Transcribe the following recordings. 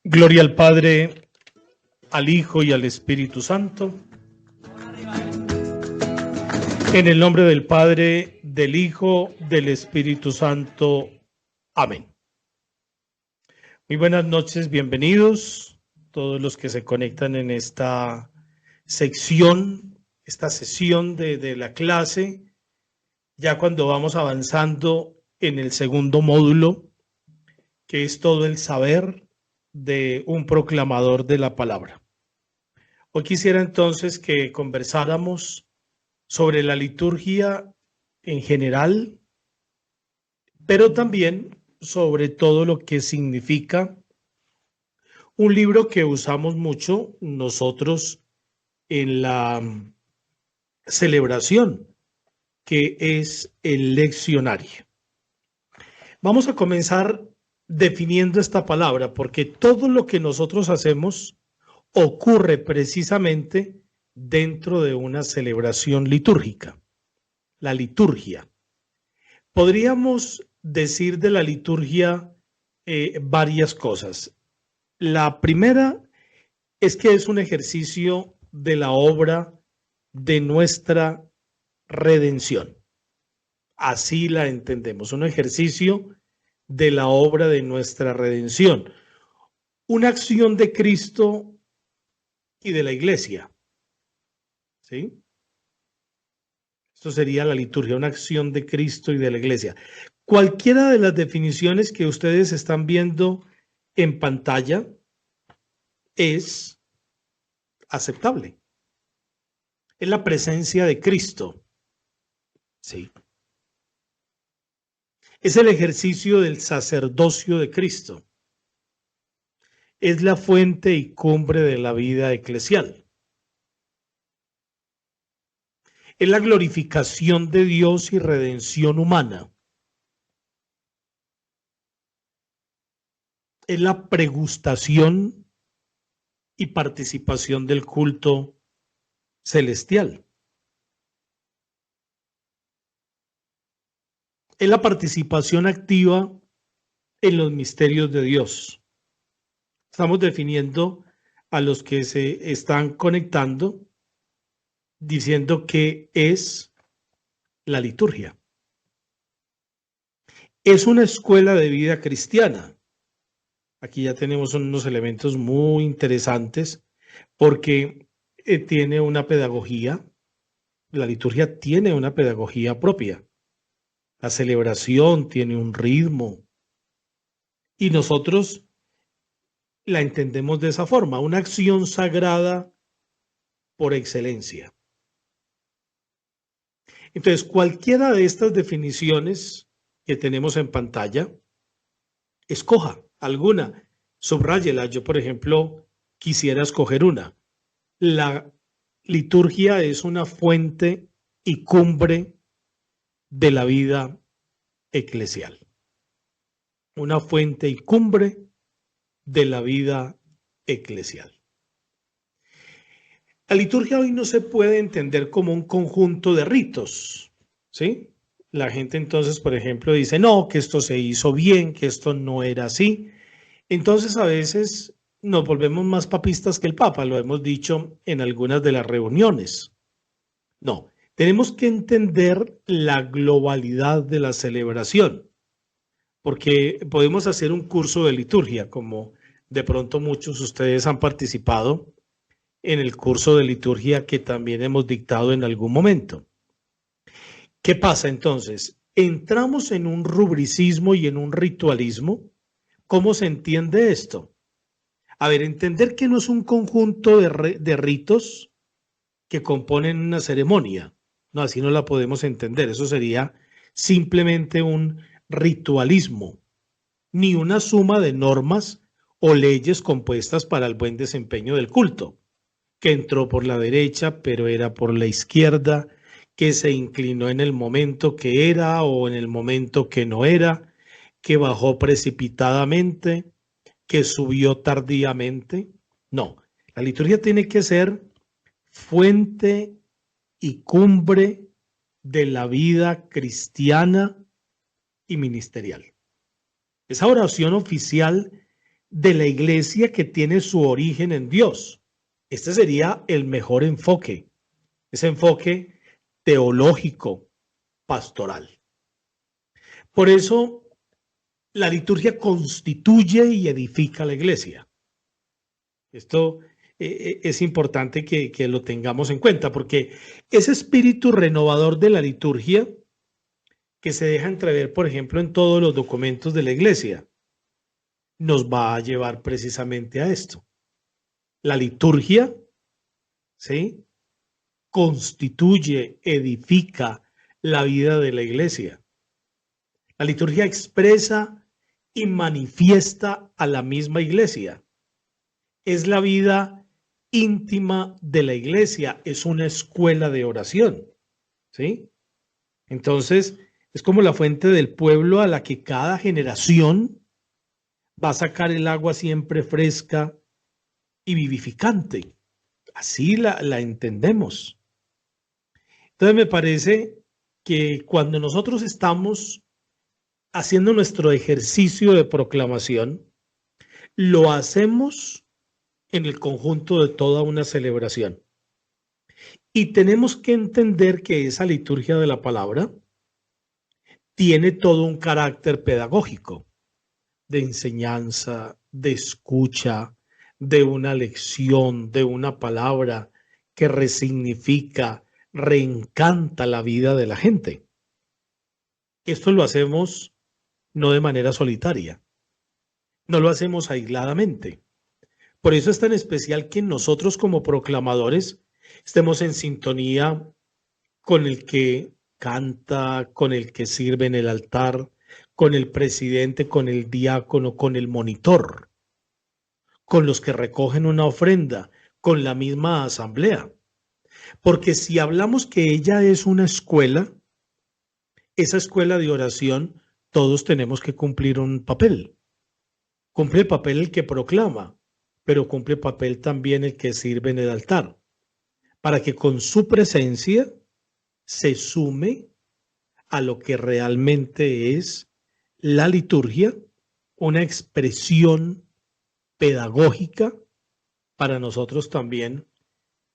Gloria al Padre, al Hijo y al Espíritu Santo. En el nombre del Padre, del Hijo, del Espíritu Santo. Amén. Muy buenas noches, bienvenidos todos los que se conectan en esta sesión de la clase, ya cuando vamos avanzando en el segundo módulo, que es todo el saber de un proclamador de la palabra. Hoy quisiera entonces que conversáramos sobre la liturgia en general, pero también sobre todo lo que significa un libro que usamos mucho nosotros en la celebración, que es el leccionario. Vamos a comenzar definiendo esta palabra, porque todo lo que nosotros hacemos ocurre precisamente dentro de una celebración litúrgica. La liturgia. Podríamos decir de la liturgia varias cosas. La primera es que es un ejercicio de la obra de nuestra redención. Así la entendemos, un ejercicio de la obra de nuestra redención. Una acción de Cristo y de la Iglesia. ¿Sí? Esto sería la liturgia, una acción de Cristo y de la Iglesia. Cualquiera de las definiciones que ustedes están viendo en pantalla es aceptable. Es la presencia de Cristo. Sí. Es el ejercicio del sacerdocio de Cristo. Es la fuente y cumbre de la vida eclesial. Es la glorificación de Dios y redención humana. Es la pregustación y participación del culto celestial. Es la participación activa en los misterios de Dios. Estamos definiendo a los que se están conectando diciendo que es la liturgia. Es una escuela de vida cristiana. Aquí ya tenemos unos elementos muy interesantes porque tiene una pedagogía. La liturgia tiene una pedagogía propia. La celebración tiene un ritmo. Y nosotros la entendemos de esa forma, una acción sagrada por excelencia. Entonces, cualquiera de estas definiciones que tenemos en pantalla, escoja alguna, subráyela. Yo, por ejemplo, quisiera escoger una. La liturgia es una fuente y cumbre de la vida eclesial. Una fuente y cumbre de la vida eclesial. La liturgia hoy no se puede entender como un conjunto de ritos, ¿sí? La gente entonces, por ejemplo, dice, no, que esto se hizo bien, que esto no era así. Entonces a veces nos volvemos más papistas que el Papa, lo hemos dicho en algunas de las reuniones. No, tenemos que entender la globalidad de la celebración, porque podemos hacer un curso de liturgia, como de pronto muchos de ustedes han participado en el curso de liturgia que también hemos dictado en algún momento. ¿Qué pasa entonces? Entramos en un rubricismo y en un ritualismo. ¿Cómo se entiende esto? A ver, entender que no es un conjunto de ritos que componen una ceremonia. No, así no la podemos entender. Eso sería simplemente un ritualismo, ni una suma de normas o leyes compuestas para el buen desempeño del culto, que entró por la derecha, pero era por la izquierda, que se inclinó en el momento que era o en el momento que no era, que bajó precipitadamente, que subió tardíamente. No, la liturgia tiene que ser fuente y cumbre de la vida cristiana y ministerial. Esa oración oficial de la iglesia que tiene su origen en Dios. Este sería el mejor enfoque, ese enfoque teológico, pastoral. Por eso, la liturgia constituye y edifica la iglesia. Esto es importante que lo tengamos en cuenta, porque ese espíritu renovador de la liturgia que se deja entrever, por ejemplo, en todos los documentos de la iglesia, nos va a llevar precisamente a esto. La liturgia, ¿sí?, constituye, edifica la vida de la iglesia. La liturgia expresa y manifiesta a la misma iglesia. Es la vida íntima de la iglesia, es una escuela de oración, ¿sí? Entonces, es como la fuente del pueblo a la que cada generación va a sacar el agua siempre fresca y vivificante. Así la entendemos. Entonces, me parece que cuando nosotros estamos haciendo nuestro ejercicio de proclamación, lo hacemos en el conjunto de toda una celebración. Y tenemos que entender que esa liturgia de la palabra tiene todo un carácter pedagógico, de enseñanza, de escucha, de una lección, de una palabra que resignifica, reencanta la vida de la gente. Esto lo hacemos no de manera solitaria, no lo hacemos aisladamente. Por eso es tan especial que nosotros como proclamadores estemos en sintonía con el que canta, con el que sirve en el altar, con el presidente, con el diácono, con el monitor, con los que recogen una ofrenda, con la misma asamblea. Porque si hablamos que ella es una escuela, esa escuela de oración, todos tenemos que cumplir un papel. Cumple el papel el que proclama, pero cumple el papel también el que sirve en el altar, para que con su presencia se sume a lo que realmente es la liturgia, una expresión pedagógica para nosotros también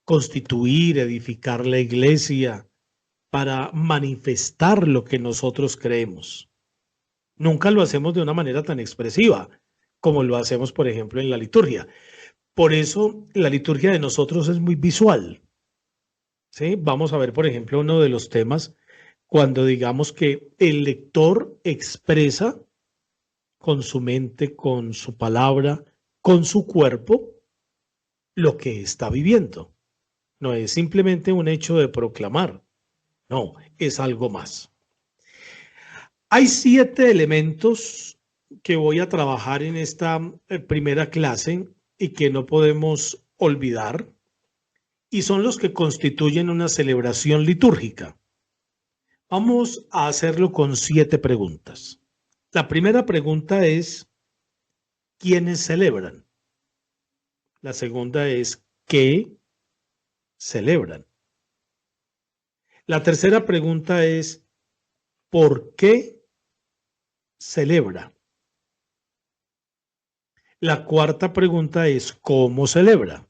constituir, edificar la iglesia, para manifestar lo que nosotros creemos. Nunca lo hacemos de una manera tan expresiva como lo hacemos, por ejemplo, en la liturgia. Por eso la liturgia de nosotros es muy visual, ¿sí? Vamos a ver, por ejemplo, uno de los temas cuando digamos que el lector expresa con su mente, con su palabra, con su cuerpo, lo que está viviendo. No es simplemente un hecho de proclamar, no, es algo más. Hay 7 elementos que voy a trabajar en esta primera clase y que no podemos olvidar, y son los que constituyen una celebración litúrgica. Vamos a hacerlo con 7 preguntas. La primera pregunta es, ¿quiénes celebran? La segunda es, ¿qué celebran? La tercera pregunta es, ¿por qué celebra? La cuarta pregunta es, ¿cómo celebra?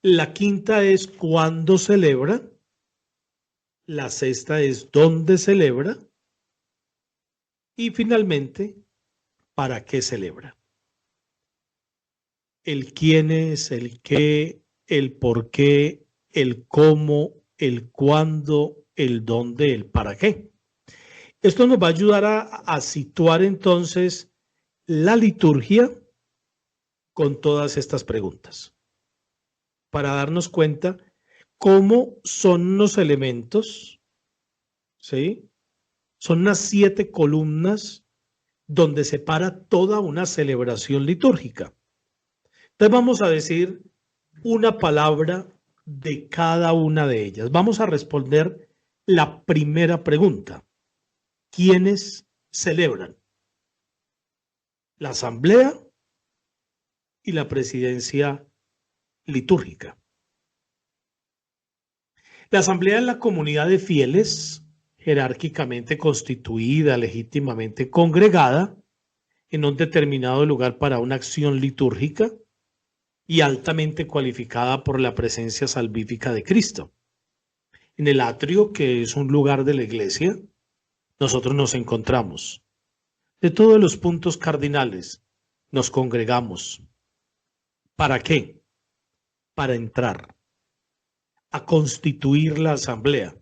La quinta es, ¿cuándo celebra? La sexta es, ¿dónde celebra? Y finalmente, ¿para qué celebra? El quién es, el qué, el por qué, el cómo, el cuándo, el dónde, el para qué. Esto nos va a ayudar a situar entonces la liturgia con todas estas preguntas, para darnos cuenta cómo son los elementos, ¿sí? Son unas 7 columnas donde se para toda una celebración litúrgica. Entonces vamos a decir una palabra de cada una de ellas. Vamos a responder la primera pregunta. ¿Quiénes celebran? La asamblea y la presidencia litúrgica. La asamblea es la comunidad de fieles jerárquicamente constituida, legítimamente congregada, en un determinado lugar para una acción litúrgica y altamente cualificada por la presencia salvífica de Cristo. En el atrio, que es un lugar de la iglesia, nosotros nos encontramos. De todos los puntos cardinales nos congregamos. ¿Para qué? Para entrar a constituir la asamblea.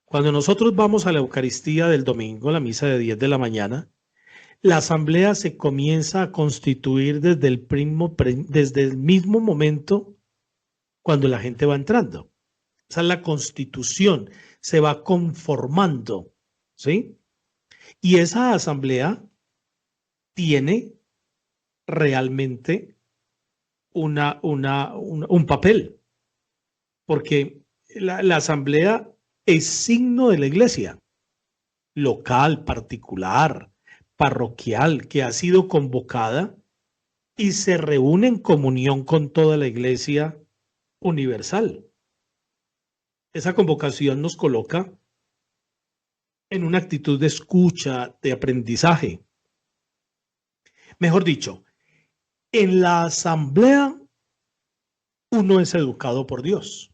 Cuando nosotros vamos a la Eucaristía del domingo, la misa de 10 de la mañana, la asamblea se comienza a constituir desde el mismo momento cuando la gente va entrando. Esa es la constitución, se va conformando, ¿sí? Y esa asamblea tiene realmente un papel, porque la asamblea es signo de la iglesia, local, particular, parroquial, que ha sido convocada y se reúne en comunión con toda la iglesia universal. Esa convocación nos coloca en una actitud de escucha, de aprendizaje. Mejor dicho, en la asamblea uno es educado por Dios.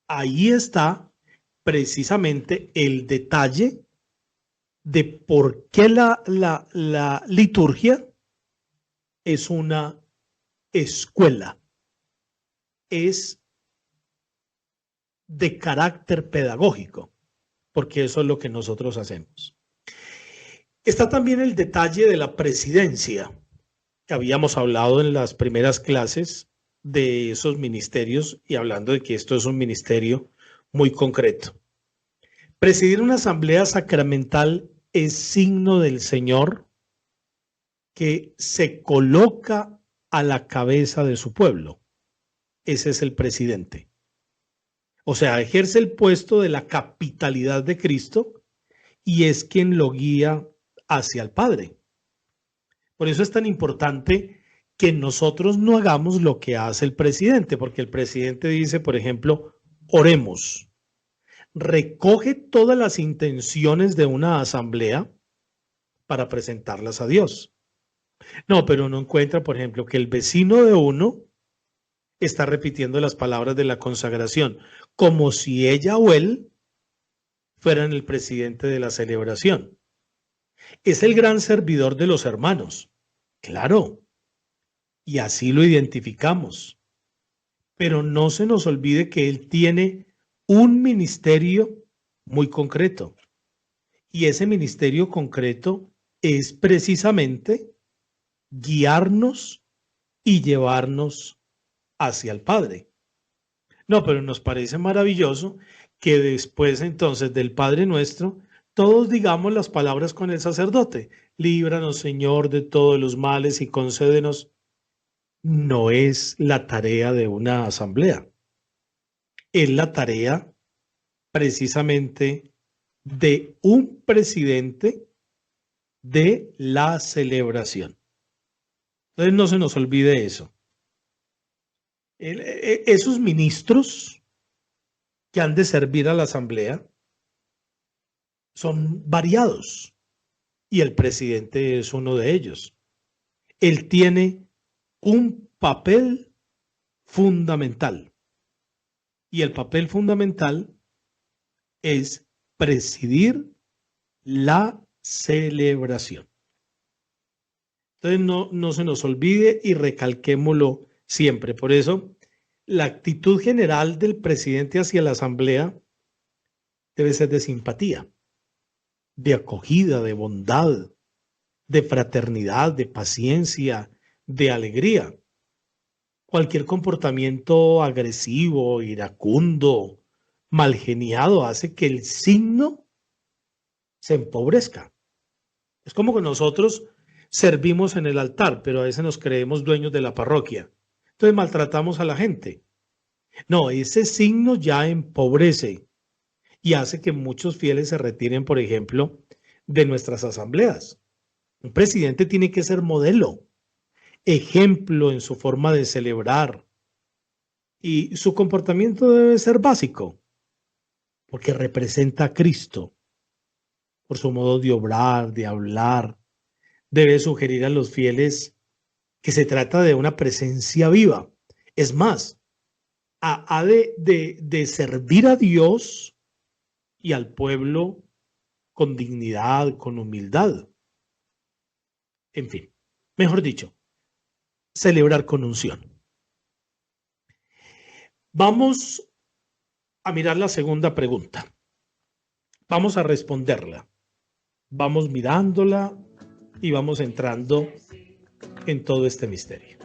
Ahí está precisamente el detalle de por qué la liturgia es una escuela, es de carácter pedagógico, porque eso es lo que nosotros hacemos. Está también el detalle de la presidencia, que habíamos hablado en las primeras clases de esos ministerios y hablando de que esto es un ministerio muy concreto. Presidir una asamblea sacramental es signo del Señor que se coloca a la cabeza de su pueblo. Ese es el presidente. O sea, ejerce el puesto de la capitalidad de Cristo y es quien lo guía hacia el Padre. Por eso es tan importante que nosotros no hagamos lo que hace el presidente, porque el presidente dice, por ejemplo, oremos. Recoge todas las intenciones de una asamblea para presentarlas a Dios. No, pero uno encuentra, por ejemplo, que el vecino de uno está repitiendo las palabras de la consagración, como si ella o él fueran el presidente de la celebración. Es el gran servidor de los hermanos, claro, y así lo identificamos. Pero no se nos olvide que él tiene un ministerio muy concreto. Y ese ministerio concreto es precisamente guiarnos y llevarnos hacia el Padre. No, pero nos parece maravilloso que después entonces del Padre Nuestro, todos digamos las palabras con el sacerdote. Líbranos, Señor, de todos los males y concédenos. No es la tarea de una asamblea. Es la tarea precisamente de un presidente de la celebración. Entonces no se nos olvide eso. Esos ministros que han de servir a la asamblea son variados y el presidente es uno de ellos. Él tiene un papel fundamental y el papel fundamental es presidir la celebración. Entonces no se nos olvide y recalquémoslo siempre. Por eso, la actitud general del presidente hacia la asamblea debe ser de simpatía, de acogida, de bondad, de fraternidad, de paciencia, de alegría. Cualquier comportamiento agresivo, iracundo, malgeniado hace que el signo se empobrezca. Es como que nosotros servimos en el altar, pero a veces nos creemos dueños de la parroquia. Entonces maltratamos a la gente. No, ese signo ya empobrece y hace que muchos fieles se retiren, por ejemplo, de nuestras asambleas. Un presidente tiene que ser modelo, ejemplo en su forma de celebrar y su comportamiento debe ser básico, porque representa a Cristo por su modo de obrar, de hablar, debe sugerir a los fieles que se trata de una presencia viva. Es más, ha de servir a Dios y al pueblo con dignidad, con humildad. En fin, mejor dicho, celebrar con unción. Vamos a mirar la segunda pregunta. Vamos a responderla. Vamos mirándola y vamos entrando en todo este misterio.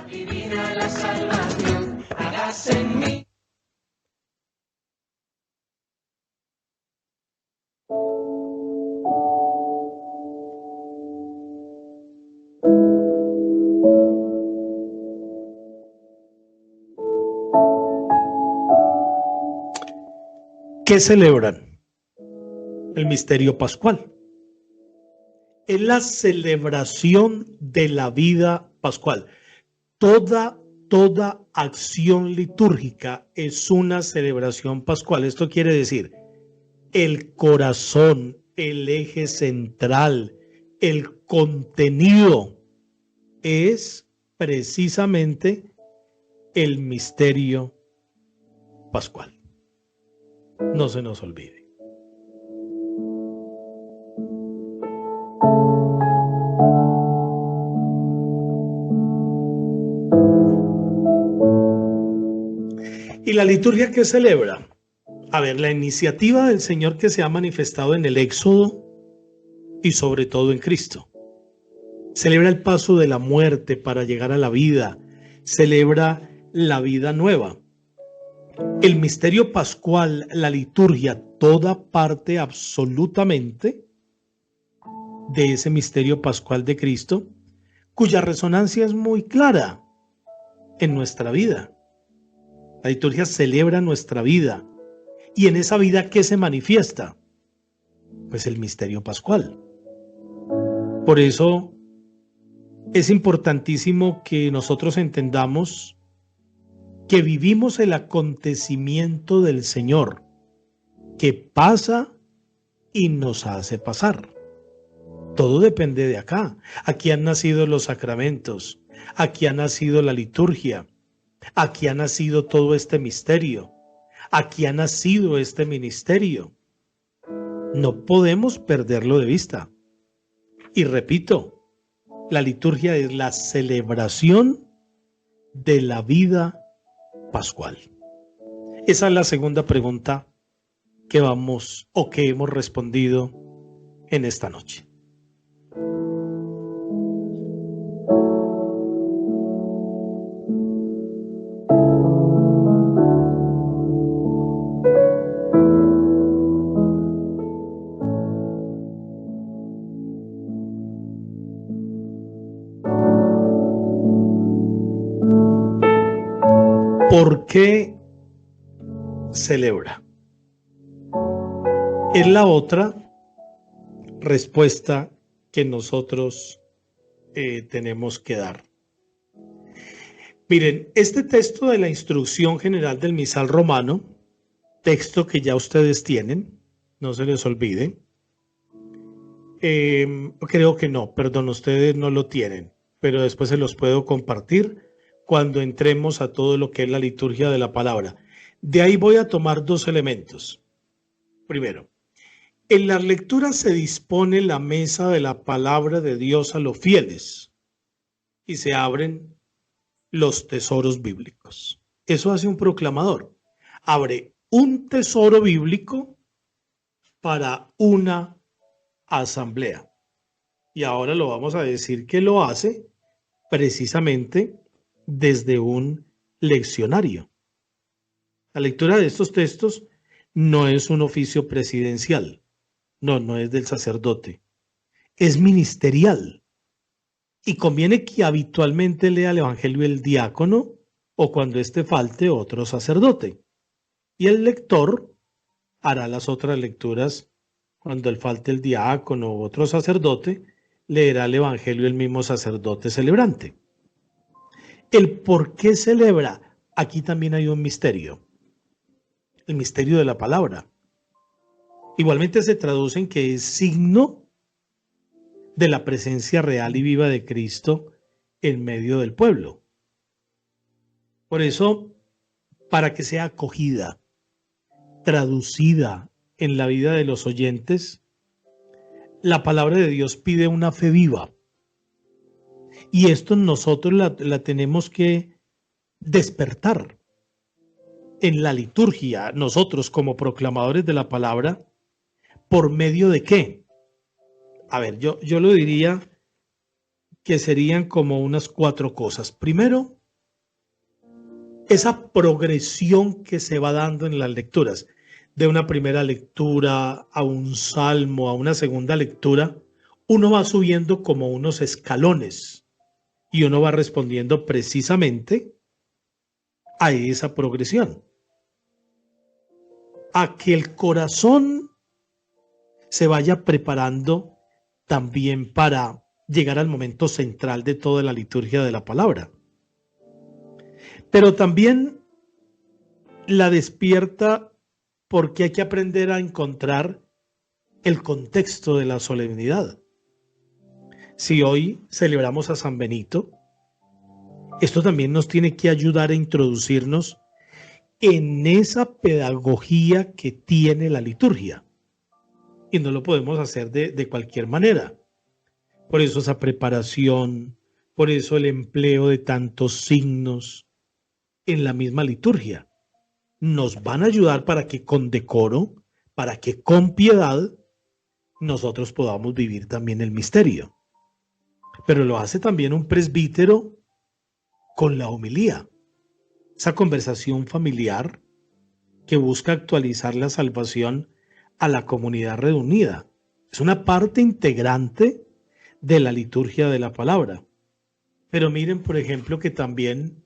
Divina la salvación, hágase en mí. ¿Qué celebran? El misterio pascual. Es la celebración de la vida pascual. Toda acción litúrgica es una celebración pascual. Esto quiere decir, el corazón, el eje central, el contenido es precisamente el misterio pascual. No se nos olvide. ¿Y la liturgia qué celebra? A ver, la iniciativa del Señor que se ha manifestado en el Éxodo y sobre todo en Cristo. Celebra el paso de la muerte para llegar a la vida. Celebra la vida nueva. El misterio pascual, la liturgia, toda parte absolutamente de ese misterio pascual de Cristo, cuya resonancia es muy clara en nuestra vida. La liturgia celebra nuestra vida. ¿Y en esa vida qué se manifiesta? Pues el misterio pascual. Por eso es importantísimo que nosotros entendamos que vivimos el acontecimiento del Señor, que pasa y nos hace pasar. Todo depende de acá. Aquí han nacido los sacramentos, aquí ha nacido la liturgia, aquí ha nacido todo este misterio, aquí ha nacido este ministerio. No podemos perderlo de vista. Y repito, la liturgia es la celebración de la vida pascual. Esa es la segunda pregunta que vamos o que hemos respondido en esta noche. ¿Por qué celebra? Es la otra respuesta que nosotros tenemos que dar. Miren, este texto de la Instrucción General del Misal Romano, texto que ya ustedes tienen, no se les olvide. Creo que no, perdón, ustedes no lo tienen, pero después se los puedo compartir cuando entremos a todo lo que es la liturgia de la palabra. De ahí voy a tomar dos elementos. Primero, en las lecturas se dispone la mesa de la palabra de Dios a los fieles y se abren los tesoros bíblicos. Eso hace un proclamador. Abre un tesoro bíblico para una asamblea. Y ahora lo vamos a decir que lo hace precisamente desde un leccionario. La lectura de estos textos no es un oficio presidencial. No es del sacerdote. Es ministerial. Y conviene que habitualmente lea el Evangelio el diácono o cuando éste falte otro sacerdote. Y el lector hará las otras lecturas cuando él falte el diácono o otro sacerdote, leerá el Evangelio el mismo sacerdote celebrante. El por qué celebra, aquí también hay un misterio. El misterio de la palabra. Igualmente se traduce en que es signo de la presencia real y viva de Cristo en medio del pueblo. Por eso, para que sea acogida, traducida en la vida de los oyentes, la palabra de Dios pide una fe viva. Y esto nosotros la tenemos que despertar en la liturgia, nosotros como proclamadores de la palabra, ¿por medio de qué? A ver, yo lo diría que serían como unas 4 cosas. Primero, esa progresión que se va dando en las lecturas, de una primera lectura a un salmo, a una segunda lectura, uno va subiendo como unos escalones y uno va respondiendo precisamente a esa progresión, a que el corazón se vaya preparando también para llegar al momento central de toda la liturgia de la palabra. Pero también la despierta porque hay que aprender a encontrar el contexto de la solemnidad. Si hoy celebramos a San Benito, esto también nos tiene que ayudar a introducirnos en esa pedagogía que tiene la liturgia. Y no lo podemos hacer de cualquier manera. Por eso esa preparación, por eso el empleo de tantos signos en la misma liturgia, nos van a ayudar para que con decoro, para que con piedad, nosotros podamos vivir también el misterio. Pero lo hace también un presbítero con la homilía, esa conversación familiar que busca actualizar la salvación a la comunidad reunida. Es una parte integrante de la liturgia de la palabra. Pero miren, por ejemplo, que también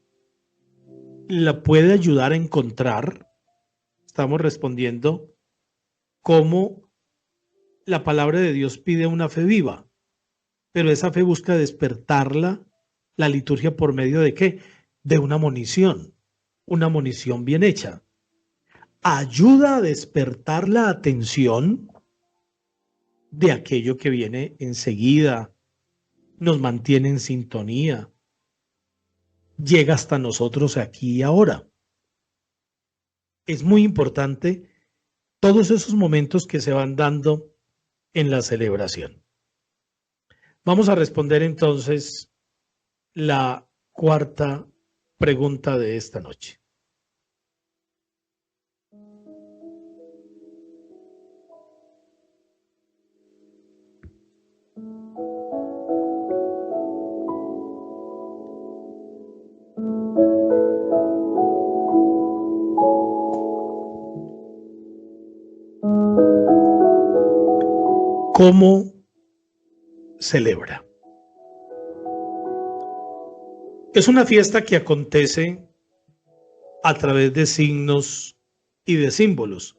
la puede ayudar a encontrar, estamos respondiendo, cómo la palabra de Dios pide una fe viva, pero esa fe busca despertarla, la liturgia, por medio de ¿qué? De una monición bien hecha. Ayuda a despertar la atención de aquello que viene enseguida, nos mantiene en sintonía, llega hasta nosotros aquí y ahora. Es muy importante todos esos momentos que se van dando en la celebración. Vamos a responder entonces la 4ª pregunta de esta noche. ¿Cómo celebra? Es una fiesta que acontece a través de signos y de símbolos.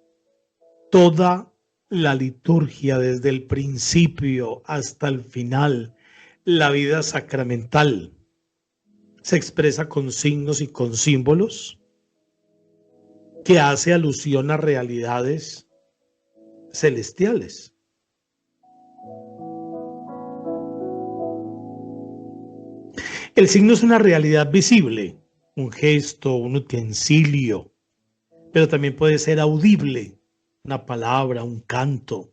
Toda la liturgia, desde el principio hasta el final, la vida sacramental, se expresa con signos y con símbolos que hace alusión a realidades celestiales. El signo es una realidad visible, un gesto, un utensilio, pero también puede ser audible, una palabra, un canto,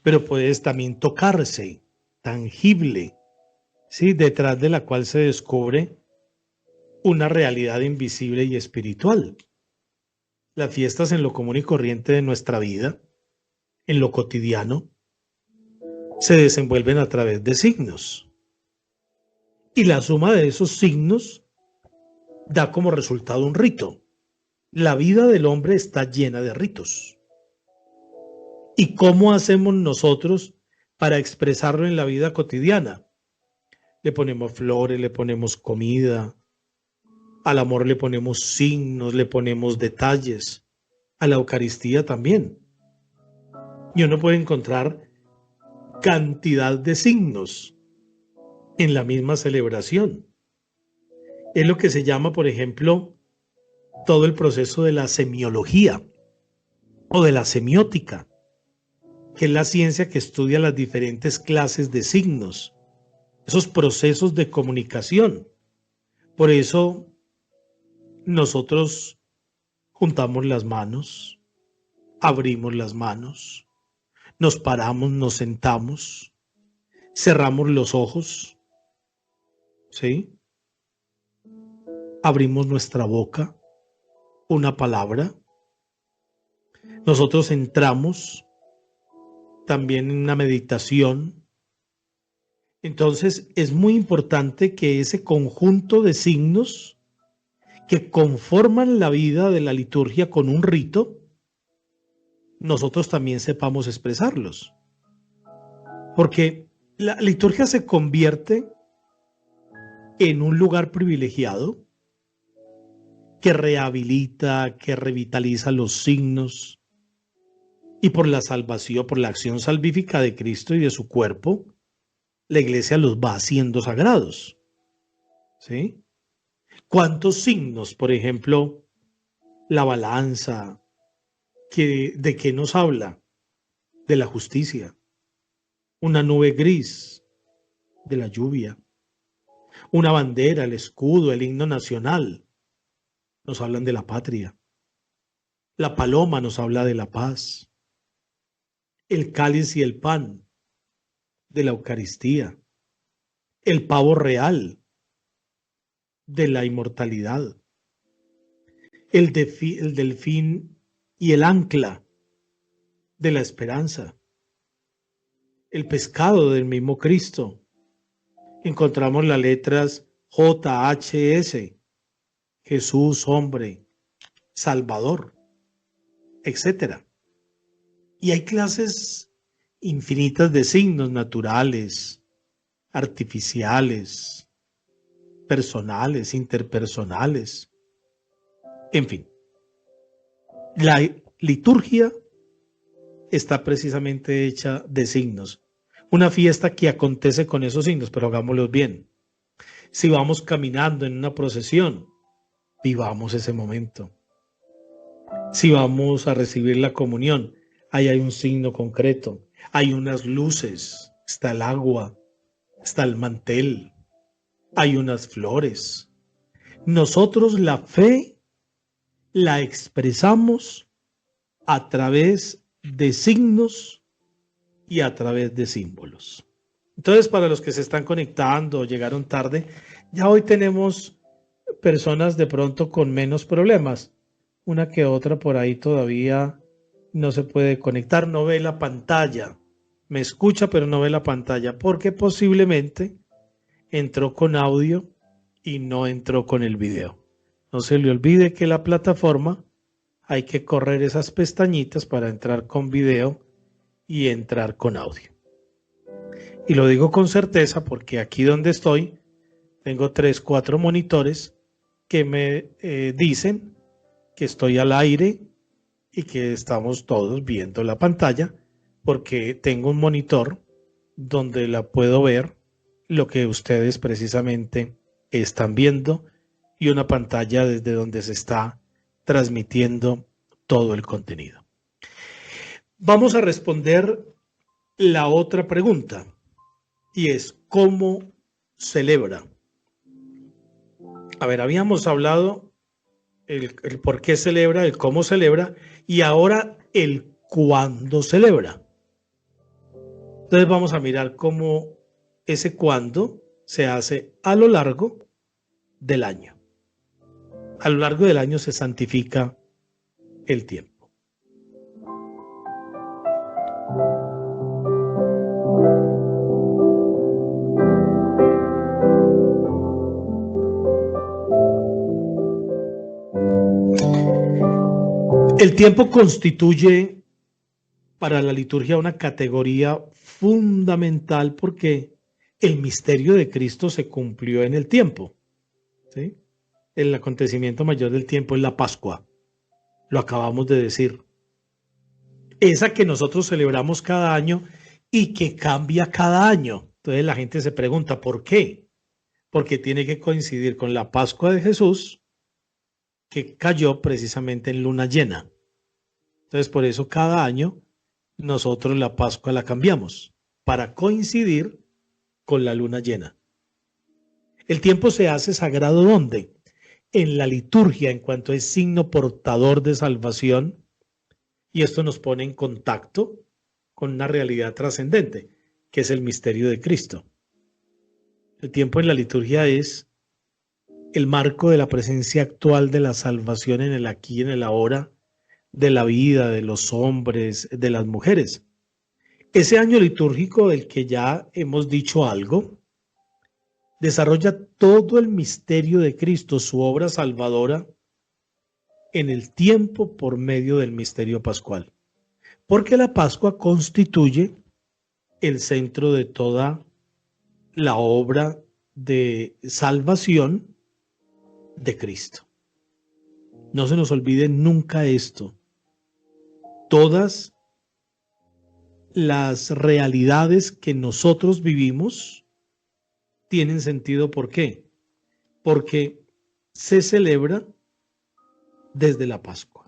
pero puede también tocarse, tangible, ¿sí? Detrás de la cual se descubre una realidad invisible y espiritual. Las fiestas en lo común y corriente de nuestra vida, en lo cotidiano, se desenvuelven a través de signos. Y la suma de esos signos da como resultado un rito. La vida del hombre está llena de ritos. ¿Y cómo hacemos nosotros para expresarlo en la vida cotidiana? Le ponemos flores, le ponemos comida, al amor le ponemos signos, le ponemos detalles, a la Eucaristía también. Y uno puede encontrar cantidad de signos en la misma celebración. Es lo que se llama, por ejemplo, todo el proceso de la semiología o de la semiótica. que es la ciencia que estudia las diferentes clases de signos, esos procesos de comunicación. Por eso nosotros juntamos las manos, abrimos las manos, nos paramos, nos sentamos, cerramos los ojos, ¿sí? Abrimos nuestra boca, una palabra. Nosotros entramos también en una meditación. Entonces es muy importante que ese conjunto de signos que conforman la vida de la liturgia con un rito, nosotros también sepamos expresarlos. Porque la liturgia se convierte en un lugar privilegiado que rehabilita, que revitaliza los signos, y por la salvación, por la acción salvífica de Cristo y de su cuerpo, la iglesia los va haciendo sagrados. ¿Sí? ¿Cuántos signos, por ejemplo, la balanza, de qué nos habla? De la justicia. Una nube gris, de la lluvia. Una bandera, el escudo, el himno nacional, nos hablan de la patria. La paloma nos habla de la paz. El cáliz y el pan, de la Eucaristía. El pavo real, de la inmortalidad. El delfín y el ancla, de la esperanza. El pescado del mismo Cristo. Encontramos las letras JHS, Jesús, hombre, Salvador, etc. Y hay clases infinitas de signos naturales, artificiales, personales, interpersonales. En fin, la liturgia está precisamente hecha de signos. Una fiesta que acontece con esos signos, pero hagámoslos bien. Si vamos caminando en una procesión, vivamos ese momento. Si vamos a recibir la comunión, ahí hay un signo concreto, hay unas luces, está el agua, está el mantel, hay unas flores. Nosotros la fe la expresamos a través de signos y a través de símbolos. Entonces, para los que se están conectando o llegaron tarde, ya hoy tenemos personas de pronto con menos problemas. Una que otra por ahí todavía no se puede conectar, no ve la pantalla. Me escucha, pero no ve la pantalla, porque posiblemente entró con audio y no entró con el video. No se le olvide que la plataforma hay que correr esas pestañitas para entrar con video y entrar con audio. Y lo digo con certeza porque aquí donde estoy tengo 3, 4 monitores que me dicen que estoy al aire y que estamos todos viendo la pantalla, porque tengo un monitor donde la puedo ver lo que ustedes precisamente están viendo y una pantalla desde donde se está transmitiendo todo el contenido. Vamos a responder la otra pregunta y es ¿cómo celebra? A ver, habíamos hablado el por qué celebra, el cómo celebra y ahora el cuándo celebra. Entonces vamos a mirar cómo ese cuándo se hace a lo largo del año. A lo largo del año se santifica el tiempo. El tiempo constituye para la liturgia una categoría fundamental porque el misterio de Cristo se cumplió en el tiempo. ¿Sí? El acontecimiento mayor del tiempo es la Pascua. Lo acabamos de decir. Esa que nosotros celebramos cada año y que cambia cada año. Entonces la gente se pregunta, ¿por qué? Porque tiene que coincidir con la Pascua de Jesús, que cayó precisamente en luna llena. Entonces, por eso cada año nosotros la Pascua la cambiamos para coincidir con la luna llena. El tiempo se hace sagrado ¿dónde? En la liturgia, en cuanto es signo portador de salvación, y esto nos pone en contacto con una realidad trascendente, que es el misterio de Cristo. El tiempo en la liturgia es el marco de la presencia actual de la salvación en el aquí y en el ahora, de la vida, de los hombres, de las mujeres. Ese año litúrgico del que ya hemos dicho algo, desarrolla todo el misterio de Cristo, su obra salvadora, en el tiempo por medio del misterio pascual. Porque la Pascua constituye el centro de toda la obra de salvación de Cristo. No se nos olvide nunca esto. Todas las realidades que nosotros vivimos tienen sentido. ¿Por qué? Porque se celebra desde la Pascua.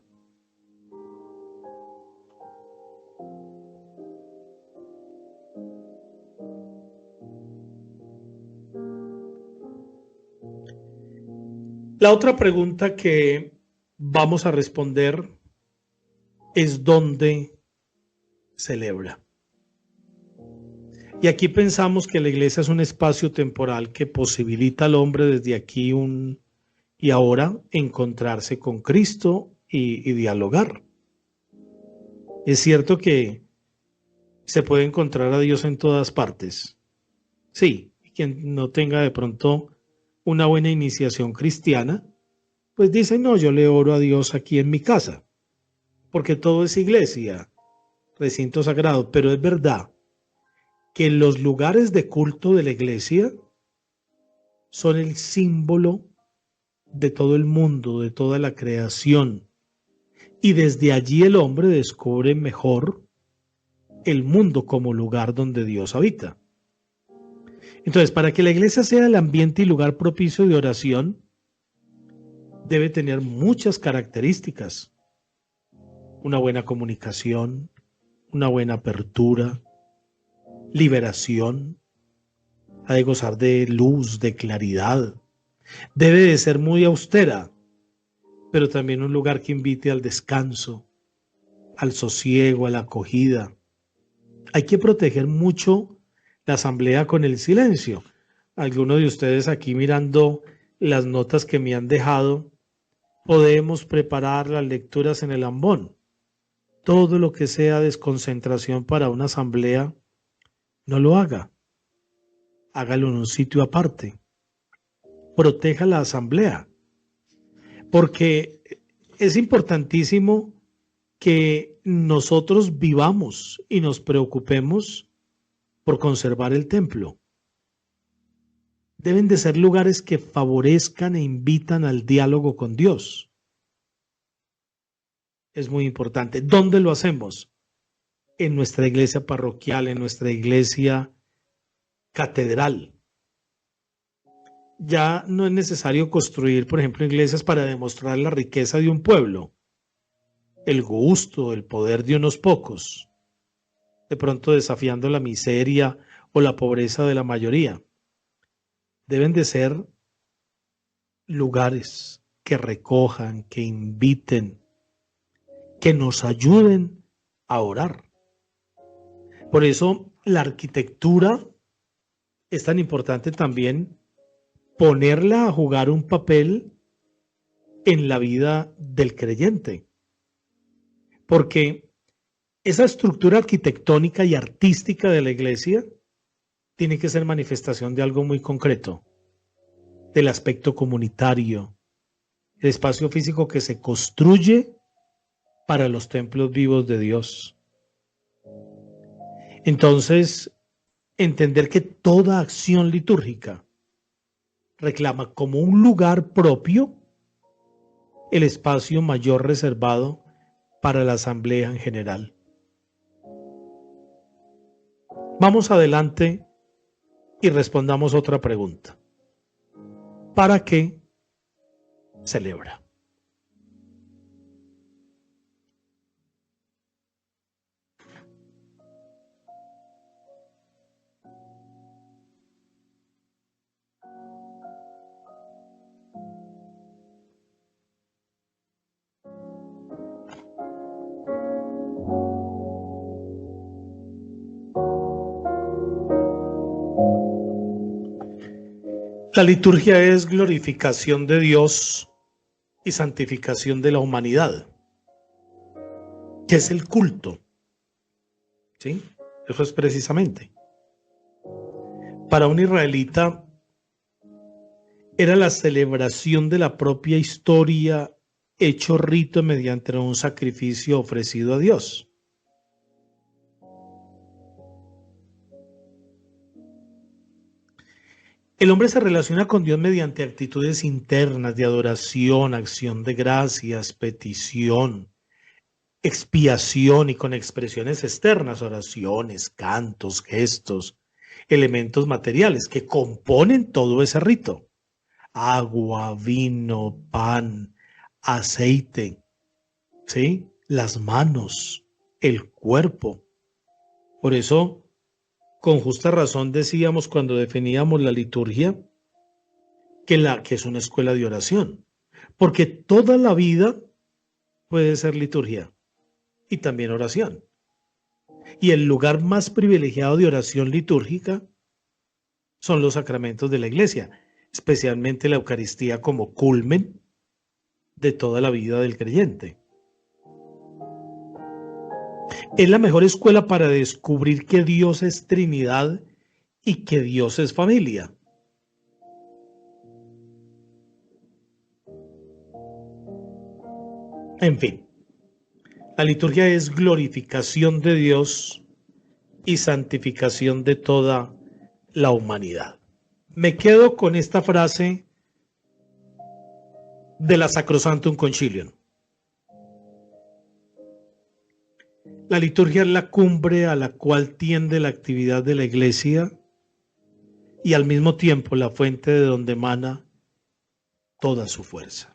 La otra pregunta que vamos a responder es ¿dónde celebra? Y aquí pensamos que la iglesia es un espacio temporal que posibilita al hombre desde aquí y ahora encontrarse con Cristo y dialogar. Es cierto que se puede encontrar a Dios en todas partes. Sí, quien no tenga de pronto una buena iniciación cristiana, pues dice, no, yo le oro a Dios aquí en mi casa, porque todo es iglesia, recinto sagrado, pero es verdad que los lugares de culto de la iglesia son el símbolo de todo el mundo, de toda la creación, y desde allí el hombre descubre mejor el mundo como lugar donde Dios habita. Entonces, para que la iglesia sea el ambiente y lugar propicio de oración, debe tener muchas características. Una buena comunicación, una buena apertura, liberación, ha de gozar de luz, de claridad. Debe de ser muy austera, pero también un lugar que invite al descanso, al sosiego, a la acogida. Hay que proteger mucho la asamblea con el silencio. Algunos de ustedes aquí mirando las notas que me han dejado, podemos preparar las lecturas en el ambón. Todo lo que sea desconcentración para una asamblea, no lo haga. Hágalo en un sitio aparte. Proteja la asamblea. Porque es importantísimo que nosotros vivamos y nos preocupemos por conservar el templo. Deben de ser lugares que favorezcan e invitan al diálogo con Dios. Es muy importante. ¿Dónde lo hacemos? En nuestra iglesia parroquial, en nuestra iglesia catedral. Ya no es necesario construir, por ejemplo, iglesias para demostrar la riqueza de un pueblo, el gusto, el poder de unos pocos, de pronto desafiando la miseria o la pobreza de la mayoría. Deben de ser lugares que recojan, que inviten, que nos ayuden a orar. Por eso la arquitectura es tan importante también ponerla a jugar un papel en la vida del creyente. Porque esa estructura arquitectónica y artística de la iglesia tiene que ser manifestación de algo muy concreto, del aspecto comunitario, el espacio físico que se construye para los templos vivos de Dios. Entonces, entender que toda acción litúrgica reclama como un lugar propio el espacio mayor reservado para la asamblea en general. Vamos adelante y respondamos otra pregunta. ¿Para qué celebra? La liturgia es glorificación de Dios y santificación de la humanidad, que es el culto, ¿sí? Eso es precisamente. Para un israelita era la celebración de la propia historia hecho rito mediante un sacrificio ofrecido a Dios. El hombre se relaciona con Dios mediante actitudes internas de adoración, acción de gracias, petición, expiación y con expresiones externas, oraciones, cantos, gestos, elementos materiales que componen todo ese rito. Agua, vino, pan, aceite, ¿sí? Las manos, el cuerpo. Por eso, con justa razón decíamos cuando definíamos la liturgia que es una escuela de oración, porque toda la vida puede ser liturgia y también oración. Y el lugar más privilegiado de oración litúrgica son los sacramentos de la iglesia, especialmente la Eucaristía como culmen de toda la vida del creyente. Es la mejor escuela para descubrir que Dios es Trinidad y que Dios es familia. En fin, la liturgia es glorificación de Dios y santificación de toda la humanidad. Me quedo con esta frase de la Sacrosanctum Concilium. La liturgia es la cumbre a la cual tiende la actividad de la Iglesia y al mismo tiempo la fuente de donde emana toda su fuerza.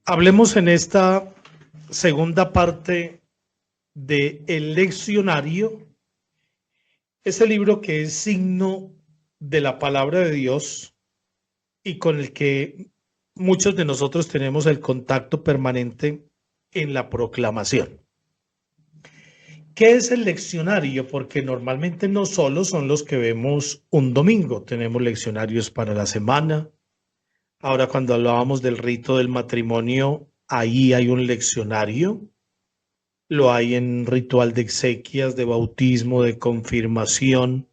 Hablemos en esta segunda parte de El Leccionario, ese libro que es signo de la palabra de Dios y con el que muchos de nosotros tenemos el contacto permanente en la proclamación. ¿Qué es el leccionario? Porque normalmente no solo son los que vemos un domingo, tenemos leccionarios para la semana. Ahora cuando hablábamos del rito del matrimonio, ahí hay un leccionario. Lo hay en ritual de exequias, de bautismo, de confirmación,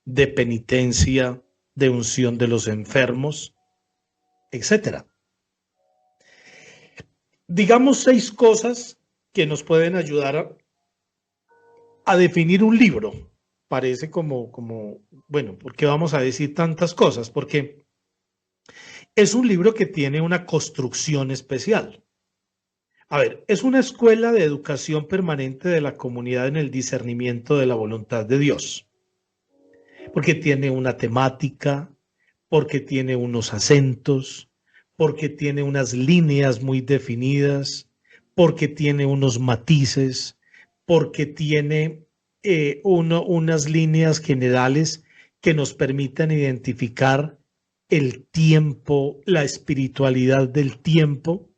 de penitencia, de unción de los enfermos, etc. Digamos 6 cosas que nos pueden ayudar a definir un libro. Parece como, bueno, ¿por qué vamos a decir tantas cosas? Porque es un libro que tiene una construcción especial. A ver, es una escuela de educación permanente de la comunidad en el discernimiento de la voluntad de Dios. Porque tiene una temática, porque tiene unos acentos, porque tiene unas líneas muy definidas, porque tiene unos matices, porque tiene unas líneas generales que nos permitan identificar el tiempo, la espiritualidad del tiempo.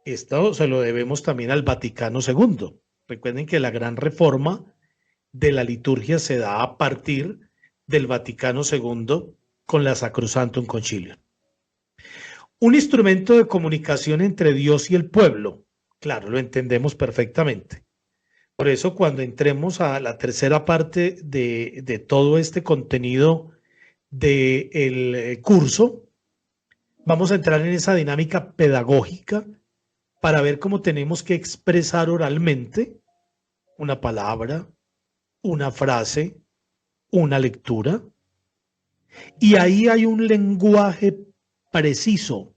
Esto se lo debemos también al Vaticano II. Recuerden que la gran reforma de la liturgia se da a partir del Vaticano II con la Sacrosanctum Concilium. Un instrumento de comunicación entre Dios y el pueblo. Claro, lo entendemos perfectamente. Por eso cuando entremos a la tercera parte de todo este contenido del curso, vamos a entrar en esa dinámica pedagógica para ver cómo tenemos que expresar oralmente una palabra, una frase, una lectura. Y ahí hay un lenguaje preciso,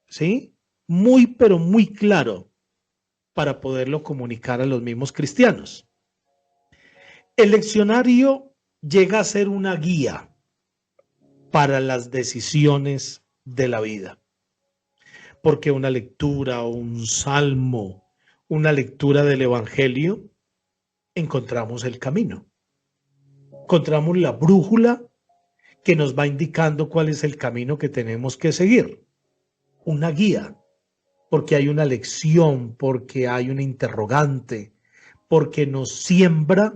¿sí? Muy, pero muy claro para poderlo comunicar a los mismos cristianos. El leccionario llega a ser una guía para las decisiones de la vida. Porque una lectura, un salmo, una lectura del Evangelio, encontramos el camino. Encontramos la brújula que nos va indicando cuál es el camino que tenemos que seguir. una guía, porque hay una lección, porque hay una interrogante, porque nos siembra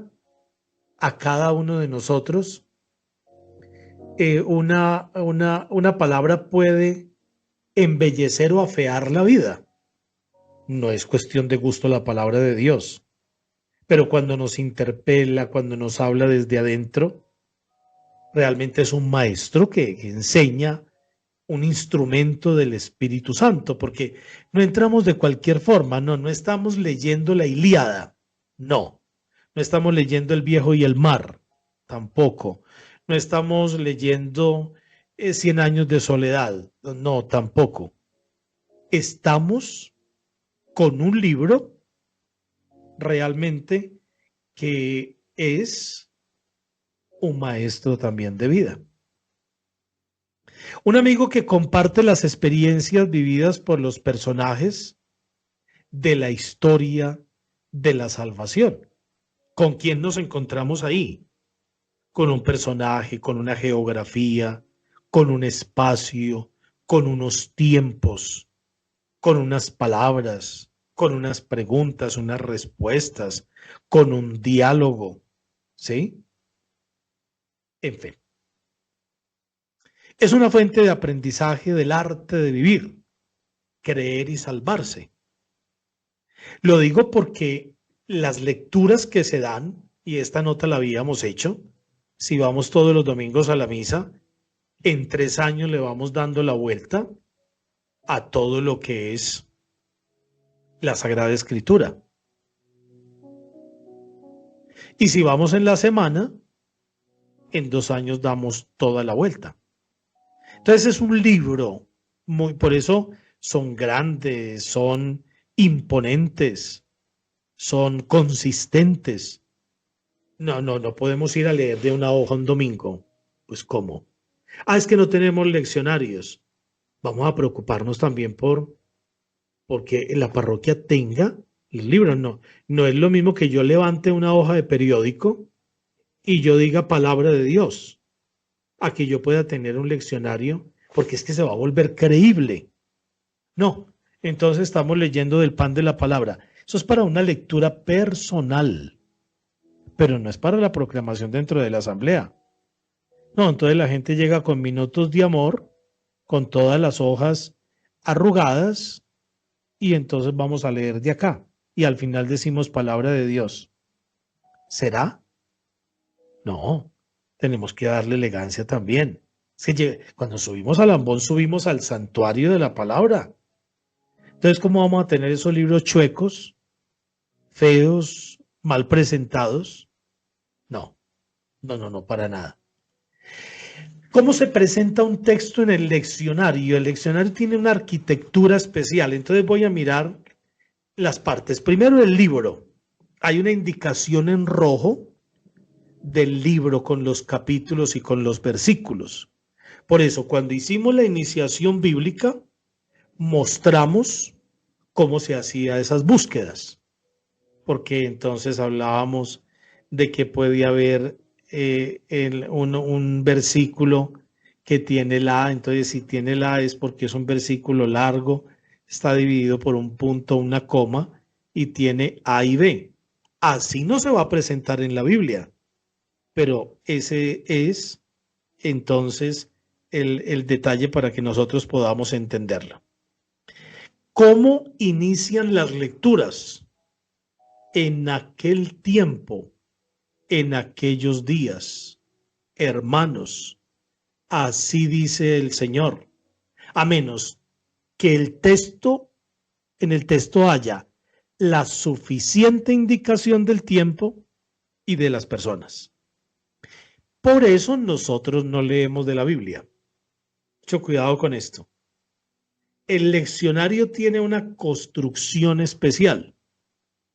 a cada uno de nosotros. Una palabra puede embellecer o afear la vida. No es cuestión de gusto la palabra de Dios, pero cuando nos interpela, cuando nos habla desde adentro, realmente es un maestro que enseña, un instrumento del Espíritu Santo, porque no entramos de cualquier forma, no estamos leyendo la Ilíada, no estamos leyendo El Viejo y el Mar, tampoco, no estamos leyendo Cien años de soledad, no, tampoco. Estamos con un libro realmente que es un maestro también de vida. Un amigo que comparte las experiencias vividas por los personajes de la historia de la salvación. ¿Con quién nos encontramos ahí? Con un personaje, con una geografía, con un espacio, con unos tiempos, con unas palabras, con unas preguntas, unas respuestas, con un diálogo, ¿sí? En fin. Es una fuente de aprendizaje del arte de vivir, creer y salvarse. Lo digo porque las lecturas que se dan, y esta nota la habíamos hecho, si vamos todos los domingos a la misa, en 3 años le vamos dando la vuelta a todo lo que es la Sagrada Escritura. Y si vamos en la semana, en 2 años damos toda la vuelta. Entonces es un libro, por eso son grandes, son imponentes, son consistentes. No podemos ir a leer de una hoja un domingo. Pues ¿cómo? Es que no tenemos leccionarios. Vamos a preocuparnos también porque la parroquia tenga el libro. No es lo mismo que yo levante una hoja de periódico y yo diga palabra de Dios, a que yo pueda tener un leccionario, porque es que se va a volver creíble. No, entonces estamos leyendo del pan de la palabra. Eso es para una lectura personal, pero no es para la proclamación dentro de la asamblea. No, entonces la gente llega con minutos de amor, con todas las hojas arrugadas, y entonces vamos a leer de acá. Y al final decimos palabra de Dios. ¿Será? No, tenemos que darle elegancia también. Es que cuando subimos al ambón, subimos al santuario de la palabra. Entonces, ¿cómo vamos a tener esos libros chuecos, feos, mal presentados? No, para nada. ¿Cómo se presenta un texto en el leccionario? El leccionario tiene una arquitectura especial, entonces voy a mirar las partes. Primero, el libro. Hay una indicación en rojo del libro con los capítulos y con los versículos. Por eso, cuando hicimos la iniciación bíblica, mostramos cómo se hacía esas búsquedas, porque entonces hablábamos de que puede haber un versículo que tiene la A, entonces si tiene la A es porque es un versículo largo, está dividido por un punto, una coma, y tiene A y B. Así no se va a presentar en la Biblia, pero ese es entonces el detalle para que nosotros podamos entenderlo. ¿Cómo inician las lecturas? En aquel tiempo, en aquellos días, hermanos, así dice el Señor, a menos que en el texto haya la suficiente indicación del tiempo y de las personas. Por eso nosotros no leemos de la Biblia. Mucho cuidado con esto. El leccionario tiene una construcción especial,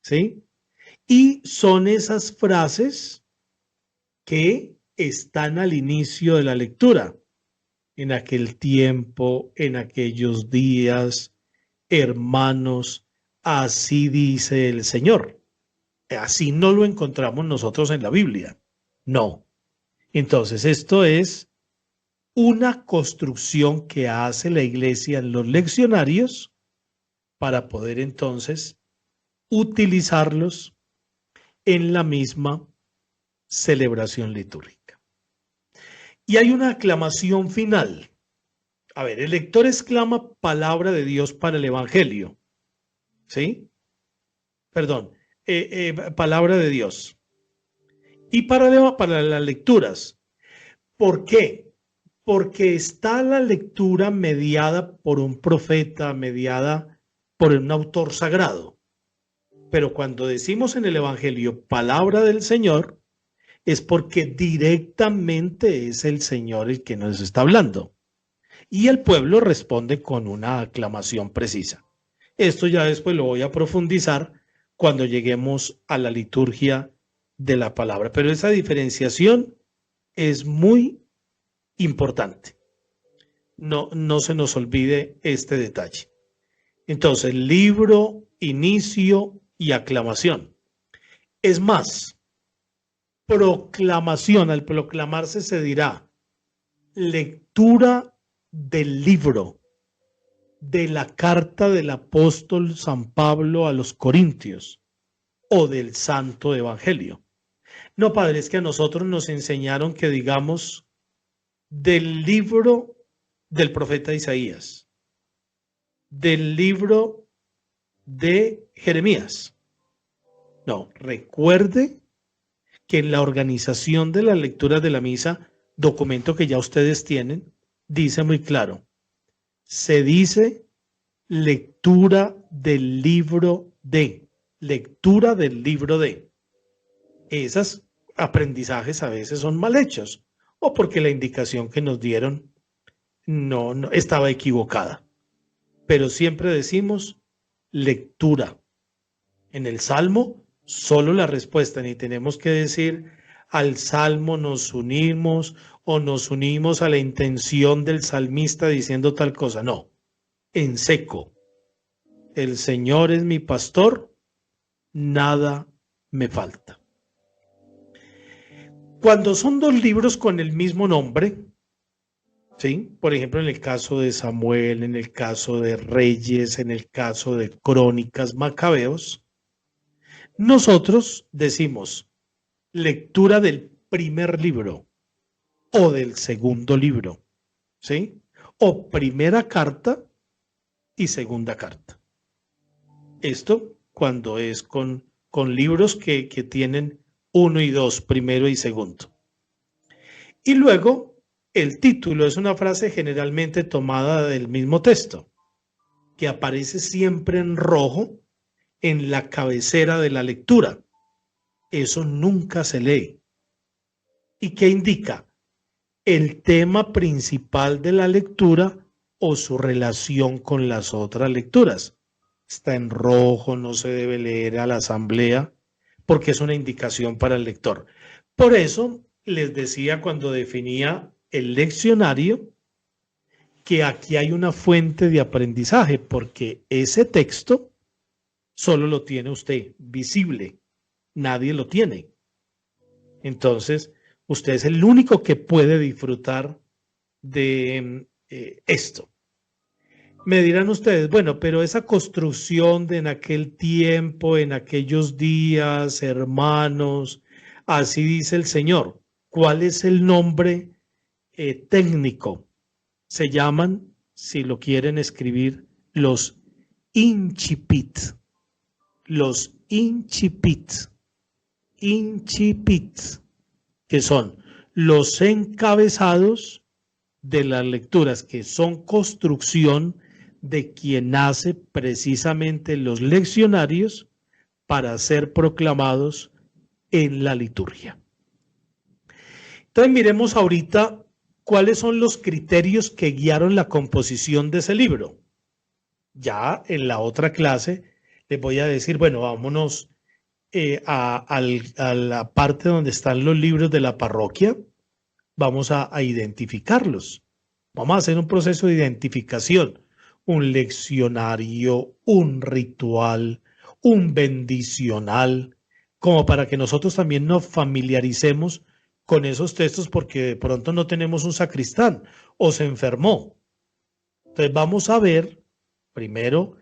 ¿sí? Y son esas frases que están al inicio de la lectura. En aquel tiempo, en aquellos días, hermanos, así dice el Señor. Así no lo encontramos nosotros en la Biblia. No. Entonces, esto es una construcción que hace la iglesia en los leccionarios para poder entonces utilizarlos en la misma celebración litúrgica. Y hay una aclamación final. A ver, el lector exclama palabra de Dios para el Evangelio. ¿Sí? Perdón, palabra de Dios. Y para las lecturas. ¿Por qué? Porque está la lectura mediada por un profeta, mediada por un autor sagrado. Pero cuando decimos en el Evangelio palabra del Señor, es porque directamente es el Señor el que nos está hablando. Y el pueblo responde con una aclamación precisa. Esto ya después lo voy a profundizar cuando lleguemos a la liturgia de la palabra. Pero esa diferenciación es muy importante. No se nos olvide este detalle. Entonces, libro, inicio y aclamación. Es más, proclamación, al proclamarse se dirá lectura del libro de la carta del apóstol San Pablo a los Corintios o del Santo Evangelio. No, padre, es que a nosotros nos enseñaron que digamos del libro del profeta Isaías, del libro de Jeremías. No, recuerde que en la organización de la lectura de la misa, documento que ya ustedes tienen, dice muy claro, se dice lectura del libro de, lectura del libro de. Esos aprendizajes a veces son mal hechos o porque la indicación que nos dieron no estaba equivocada. Pero siempre decimos lectura. En el Salmo, solo la respuesta, ni tenemos que decir al Salmo nos unimos o nos unimos a la intención del salmista diciendo tal cosa. No, en seco. El Señor es mi pastor, nada me falta. Cuando son dos libros con el mismo nombre, ¿sí? Por ejemplo, en el caso de Samuel, en el caso de Reyes, en el caso de Crónicas, Macabeos, nosotros decimos lectura del primer libro o del segundo libro, ¿sí? O primera carta y segunda carta. Esto cuando es con libros que tienen 1 y 2, primero y segundo. Y luego el título es una frase generalmente tomada del mismo texto, que aparece siempre en rojo en la cabecera de la lectura. Eso nunca se lee. ¿Y qué indica? El tema principal de la lectura o su relación con las otras lecturas. Está en rojo, no se debe leer a la asamblea porque es una indicación para el lector. Por eso les decía cuando definía el leccionario que aquí hay una fuente de aprendizaje porque ese texto solo lo tiene usted visible, nadie lo tiene. Entonces, usted es el único que puede disfrutar de esto. Me dirán ustedes, bueno, pero esa construcción de en aquel tiempo, en aquellos días, hermanos, así dice el Señor. ¿Cuál es el nombre técnico? Se llaman, si lo quieren escribir, los incipit. Los incipit, que son los encabezados de las lecturas, que son construcción de quien hace precisamente los leccionarios para ser proclamados en la liturgia. Entonces miremos ahorita cuáles son los criterios que guiaron la composición de ese libro. Ya en la otra clase les voy a decir, bueno, vámonos a la parte donde están los libros de la parroquia, vamos a identificarlos. Vamos a hacer un proceso de identificación, un leccionario, un ritual, un bendicional, como para que nosotros también nos familiaricemos con esos textos porque de pronto no tenemos un sacristán o se enfermó. Entonces vamos a ver primero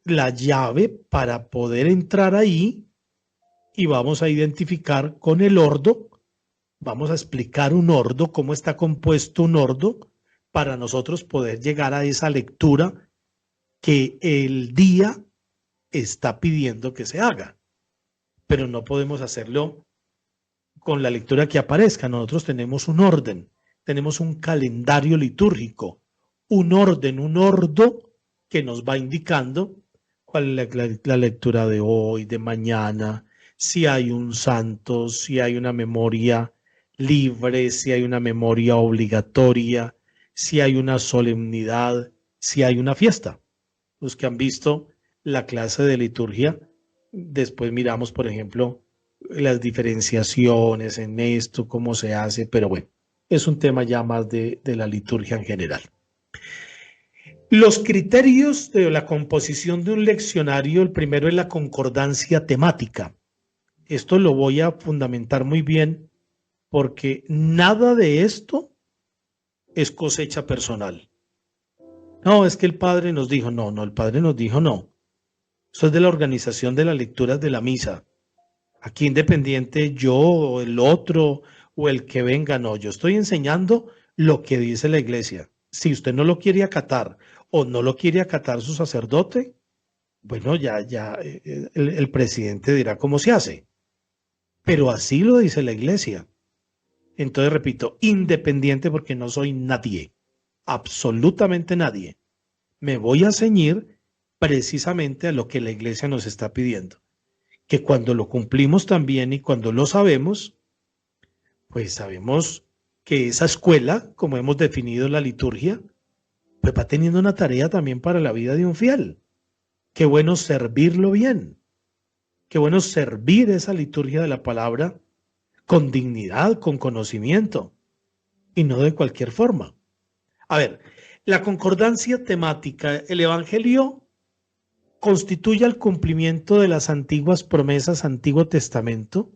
la llave para poder entrar ahí y vamos a identificar con el ordo, vamos a explicar un ordo, cómo está compuesto un ordo, para nosotros poder llegar a esa lectura que el día está pidiendo que se haga. Pero no podemos hacerlo con la lectura que aparezca. Nosotros tenemos un orden, tenemos un calendario litúrgico, un orden, un ordo que nos va indicando cuál es la lectura de hoy, de mañana, si hay un santo, si hay una memoria libre, si hay una memoria obligatoria, si hay una solemnidad, si hay una fiesta. Los que han visto la clase de liturgia, después miramos, por ejemplo, las diferenciaciones en esto, cómo se hace, pero bueno, es un tema ya más de la liturgia en general. Los criterios de la composición de un leccionario, el primero es la concordancia temática. Esto lo voy a fundamentar muy bien porque nada de esto es cosecha personal. No, es que el padre nos dijo, no, el padre nos dijo no. Eso es de la organización de las lecturas de la misa. Aquí independiente yo o el otro o el que venga, no, yo estoy enseñando lo que dice la iglesia. Si usted no lo quiere acatar o no lo quiere acatar su sacerdote, bueno, ya el presidente dirá cómo se hace. Pero así lo dice la iglesia. Entonces, repito, independiente porque no soy nadie, absolutamente nadie. Me voy a ceñir precisamente a lo que la iglesia nos está pidiendo. Que cuando lo cumplimos también y cuando lo sabemos, pues sabemos que esa escuela, como hemos definido la liturgia, pues va teniendo una tarea también para la vida de un fiel. Qué bueno servirlo bien. Qué bueno servir esa liturgia de la palabra con dignidad, con conocimiento y no de cualquier forma. A ver, la concordancia temática, el Evangelio constituye el cumplimiento de las antiguas promesas, Antiguo Testamento,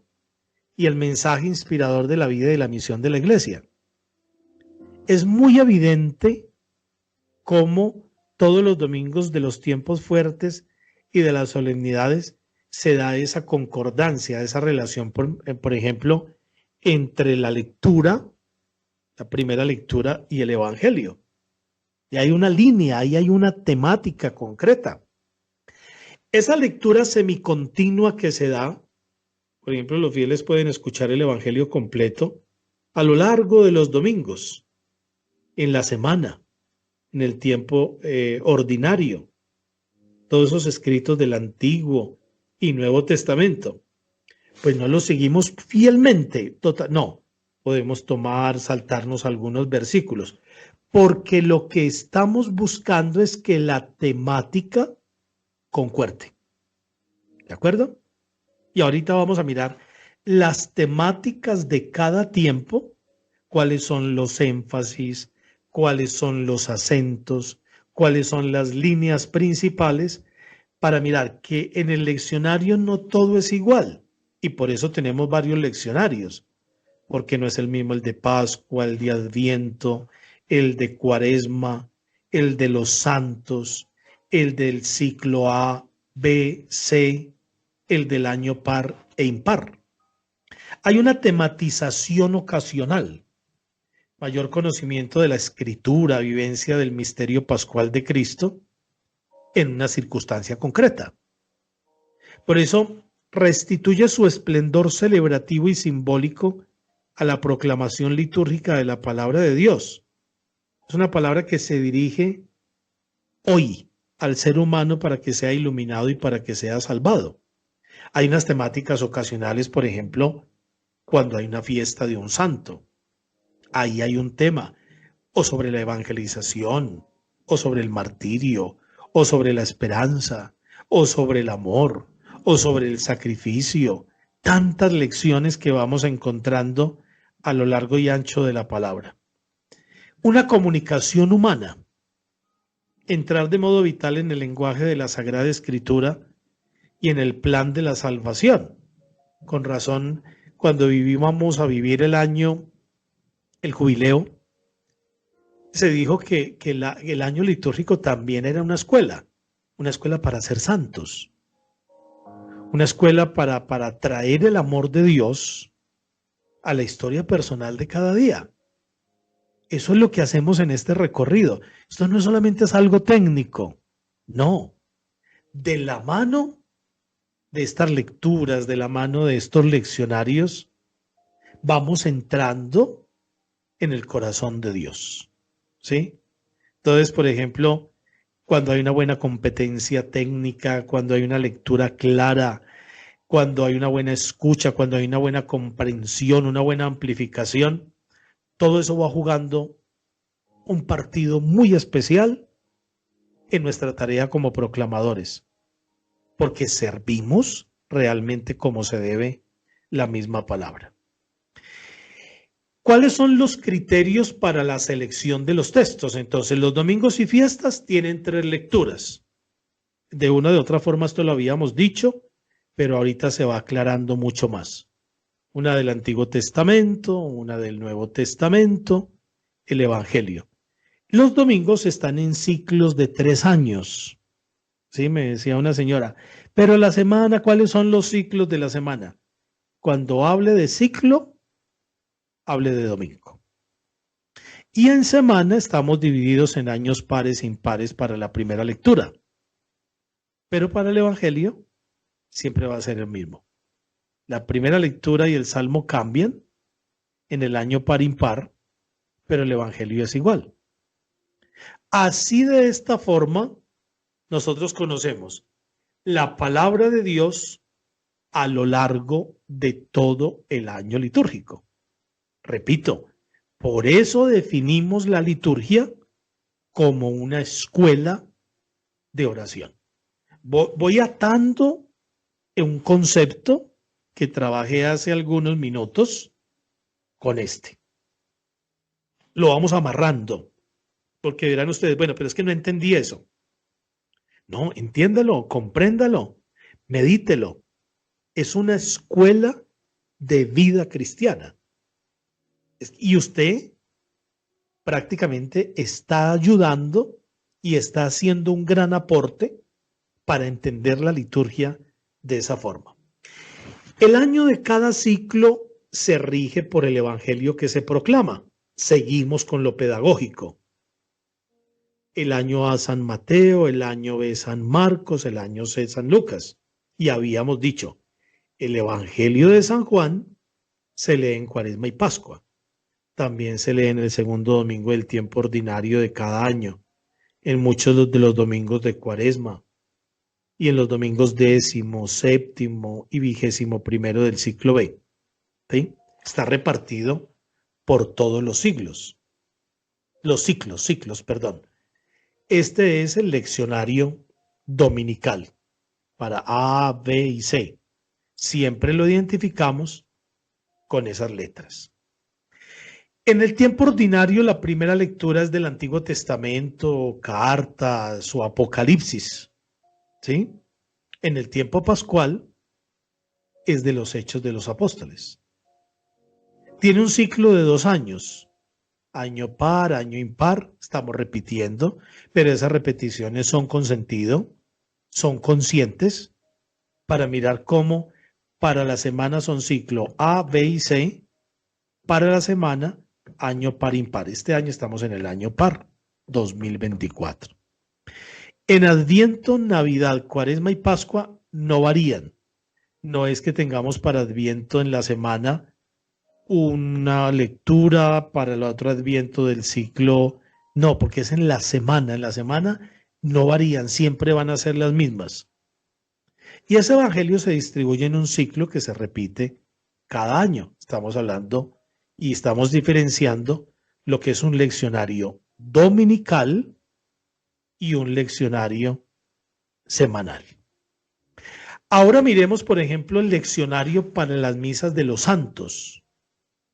y el mensaje inspirador de la vida y de la misión de la iglesia. Es muy evidente cómo todos los domingos de los tiempos fuertes y de las solemnidades se da esa concordancia, esa relación, por ejemplo, entre la lectura, la primera lectura y el Evangelio. Y hay una línea, ahí hay una temática concreta. Esa lectura semicontinua que se da, por ejemplo, los fieles pueden escuchar el Evangelio completo a lo largo de los domingos, en la semana, en el tiempo ordinario. Todos esos escritos del Antiguo y Nuevo Testamento, pues no los seguimos fielmente. No, podemos tomar, saltarnos algunos versículos, porque lo que estamos buscando es que la temática concuerde. ¿De acuerdo? Y ahorita vamos a mirar las temáticas de cada tiempo, cuáles son los énfasis, cuáles son los acentos, cuáles son las líneas principales, para mirar que en el leccionario no todo es igual. Y por eso tenemos varios leccionarios, porque no es el mismo el de Pascua, el de Adviento, el de Cuaresma, el de los santos, el del ciclo A, B, C, el del año par e impar. Hay una tematización ocasional, mayor conocimiento de la escritura, vivencia del misterio pascual de Cristo en una circunstancia concreta. Por eso restituye su esplendor celebrativo y simbólico a la proclamación litúrgica de la palabra de Dios. Es una palabra que se dirige hoy al ser humano para que sea iluminado y para que sea salvado. Hay unas temáticas ocasionales, por ejemplo, cuando hay una fiesta de un santo. Ahí hay un tema, o sobre la evangelización, o sobre el martirio, o sobre la esperanza, o sobre el amor, o sobre el sacrificio. Tantas lecciones que vamos encontrando a lo largo y ancho de la palabra. Una comunicación humana. Entrar de modo vital en el lenguaje de la Sagrada Escritura y en el plan de la salvación. Con razón, cuando íbamos a vivir el jubileo, se dijo que el año litúrgico también era una escuela para ser santos, una escuela para traer el amor de Dios a la historia personal de cada día. Eso es lo que hacemos en este recorrido. Esto no solamente es algo técnico, no. De la mano de estas lecturas, de la mano de estos leccionarios, vamos entrando en el corazón de Dios, ¿sí? Entonces, por ejemplo, cuando hay una buena competencia técnica, cuando hay una lectura clara, cuando hay una buena escucha, cuando hay una buena comprensión, una buena amplificación, todo eso va jugando un partido muy especial en nuestra tarea como proclamadores, porque servimos realmente como se debe la misma palabra. ¿Cuáles son los criterios para la selección de los textos? Entonces, los domingos y fiestas tienen 3 lecturas. De una o de otra forma esto lo habíamos dicho, pero ahorita se va aclarando mucho más. Una del Antiguo Testamento, una del Nuevo Testamento, el Evangelio. Los domingos están en ciclos de 3 años. Sí, me decía una señora. Pero la semana, ¿cuáles son los ciclos de la semana? Cuando hable de ciclo, hable de domingo. Y en semana estamos divididos en años pares e impares para la primera lectura. Pero para el Evangelio siempre va a ser el mismo. La primera lectura y el Salmo cambian en el año par impar, pero el Evangelio es igual. Así, de esta forma, nosotros conocemos la palabra de Dios a lo largo de todo el año litúrgico. Repito, por eso definimos la liturgia como una escuela de oración. Voy atando en un concepto que trabajé hace algunos minutos con este. Lo vamos amarrando, porque dirán ustedes, bueno, pero es que no entendí eso. No, entiéndalo, compréndalo, medítelo. Es una escuela de vida cristiana. Y usted prácticamente está ayudando y está haciendo un gran aporte para entender la liturgia de esa forma. El año de cada ciclo se rige por el evangelio que se proclama. Seguimos con lo pedagógico. El año A San Mateo, el año B San Marcos, el año C San Lucas. Y habíamos dicho, el evangelio de San Juan se lee en Cuaresma y Pascua. También se lee en el segundo domingo del tiempo ordinario de cada año, en muchos de los domingos de Cuaresma y en los domingos 10º, 7º y 21º del ciclo B. ¿Sí? Está repartido por todos los ciclos, perdón. Este es el leccionario dominical para A, B y C. Siempre lo identificamos con esas letras. En el tiempo ordinario, la primera lectura es del Antiguo Testamento, cartas o Apocalipsis, ¿sí? En el tiempo pascual es de los Hechos de los Apóstoles. Tiene un ciclo de 2 años, año par, año impar, estamos repitiendo, pero esas repeticiones son con sentido, son conscientes, para mirar cómo para la semana son ciclo A, B y C, para la semana año par impar. Este año estamos en el año par, 2024. En Adviento, Navidad, Cuaresma y Pascua no varían. No es que tengamos para Adviento en la semana una lectura, para el otro Adviento del ciclo. No, porque es en la semana. En la semana no varían, siempre van a ser las mismas. Y ese evangelio se distribuye en un ciclo que se repite cada año. Estamos hablando y estamos diferenciando lo que es un leccionario dominical y un leccionario semanal. Ahora miremos, por ejemplo, el leccionario para las misas de los santos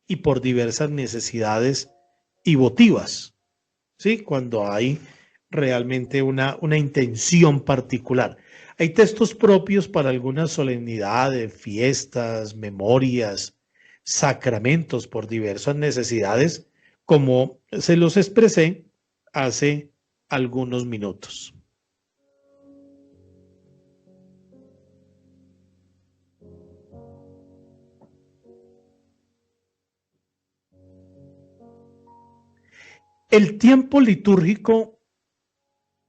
y por diversas necesidades y votivas, ¿sí? Cuando hay realmente una intención particular. Hay textos propios para algunas solemnidades, fiestas, memorias, sacramentos por diversas necesidades, como se los expresé hace algunos minutos. El tiempo litúrgico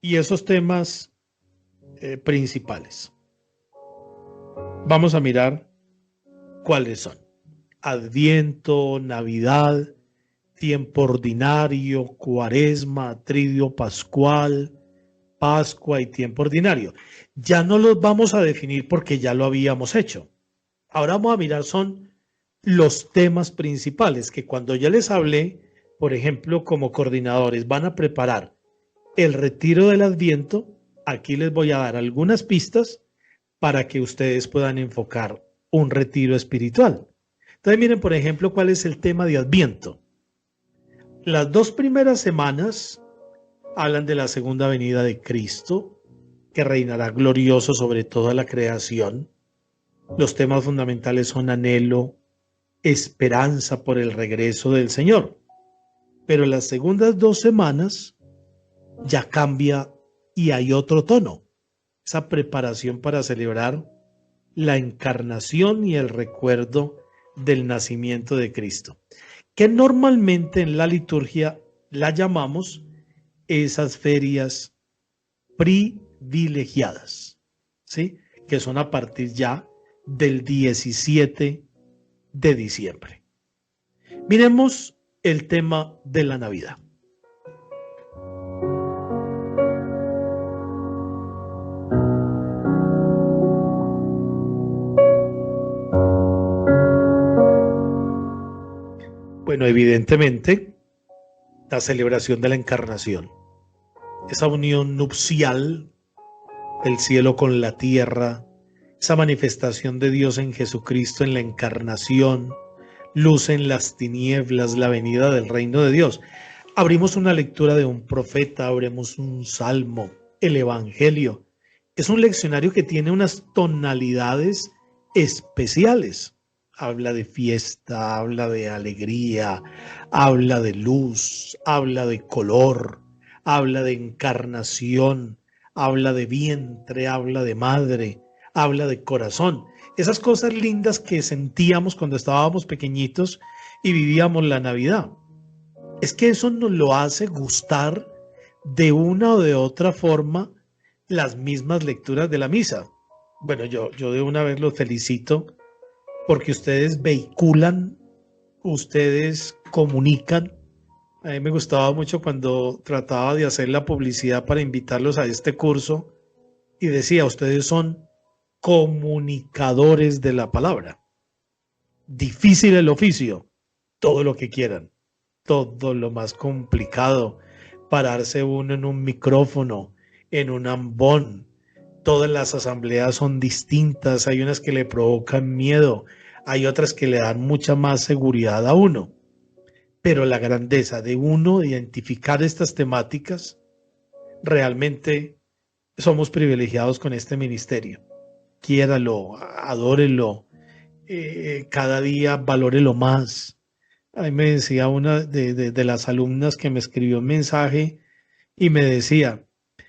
y esos temas principales. Vamos a mirar cuáles son. Adviento, Navidad, tiempo ordinario, Cuaresma, Tridio Pascual, Pascua y tiempo ordinario. Ya no los vamos a definir porque ya lo habíamos hecho. Ahora vamos a mirar son los temas principales que cuando ya les hablé, por ejemplo, como coordinadores van a preparar el retiro del Adviento. Aquí les voy a dar algunas pistas para que ustedes puedan enfocar un retiro espiritual. Entonces miren, por ejemplo, cuál es el tema de Adviento. Las 2 primeras semanas hablan de la segunda venida de Cristo, que reinará glorioso sobre toda la creación. Los temas fundamentales son anhelo, esperanza por el regreso del Señor. Pero las segundas 2 semanas ya cambia y hay otro tono. Esa preparación para celebrar la encarnación y el recuerdo del nacimiento de Cristo, que normalmente en la liturgia la llamamos esas ferias privilegiadas, ¿sí? Que son a partir ya del 17 de diciembre. Miremos el tema de la Navidad. Bueno, evidentemente, la celebración de la encarnación, esa unión nupcial del cielo con la tierra, esa manifestación de Dios en Jesucristo en la encarnación, luz en las tinieblas, la venida del reino de Dios. Abrimos una lectura de un profeta, abrimos un salmo, el Evangelio. Es un leccionario que tiene unas tonalidades especiales. Habla de fiesta, habla de alegría, habla de luz, habla de color, habla de encarnación, habla de vientre, habla de madre, habla de corazón. Esas cosas lindas que sentíamos cuando estábamos pequeñitos y vivíamos la Navidad. Es que eso nos lo hace gustar de una o de otra forma las mismas lecturas de la misa. Bueno, yo de una vez los felicito porque ustedes vehiculan, ustedes comunican. A mí me gustaba mucho cuando trataba de hacer la publicidad para invitarlos a este curso y decía, ustedes son comunicadores de la palabra. Difícil el oficio, todo lo que quieran, todo lo más complicado, pararse uno en un micrófono, en un ambón. Todas las asambleas son distintas, hay unas que le provocan miedo, hay otras que le dan mucha más seguridad a uno. Pero la grandeza de uno identificar estas temáticas, realmente somos privilegiados con este ministerio. Quiéralo, adórelo, cada día valórelo más. A mí me decía una de las alumnas que me escribió un mensaje y me decía,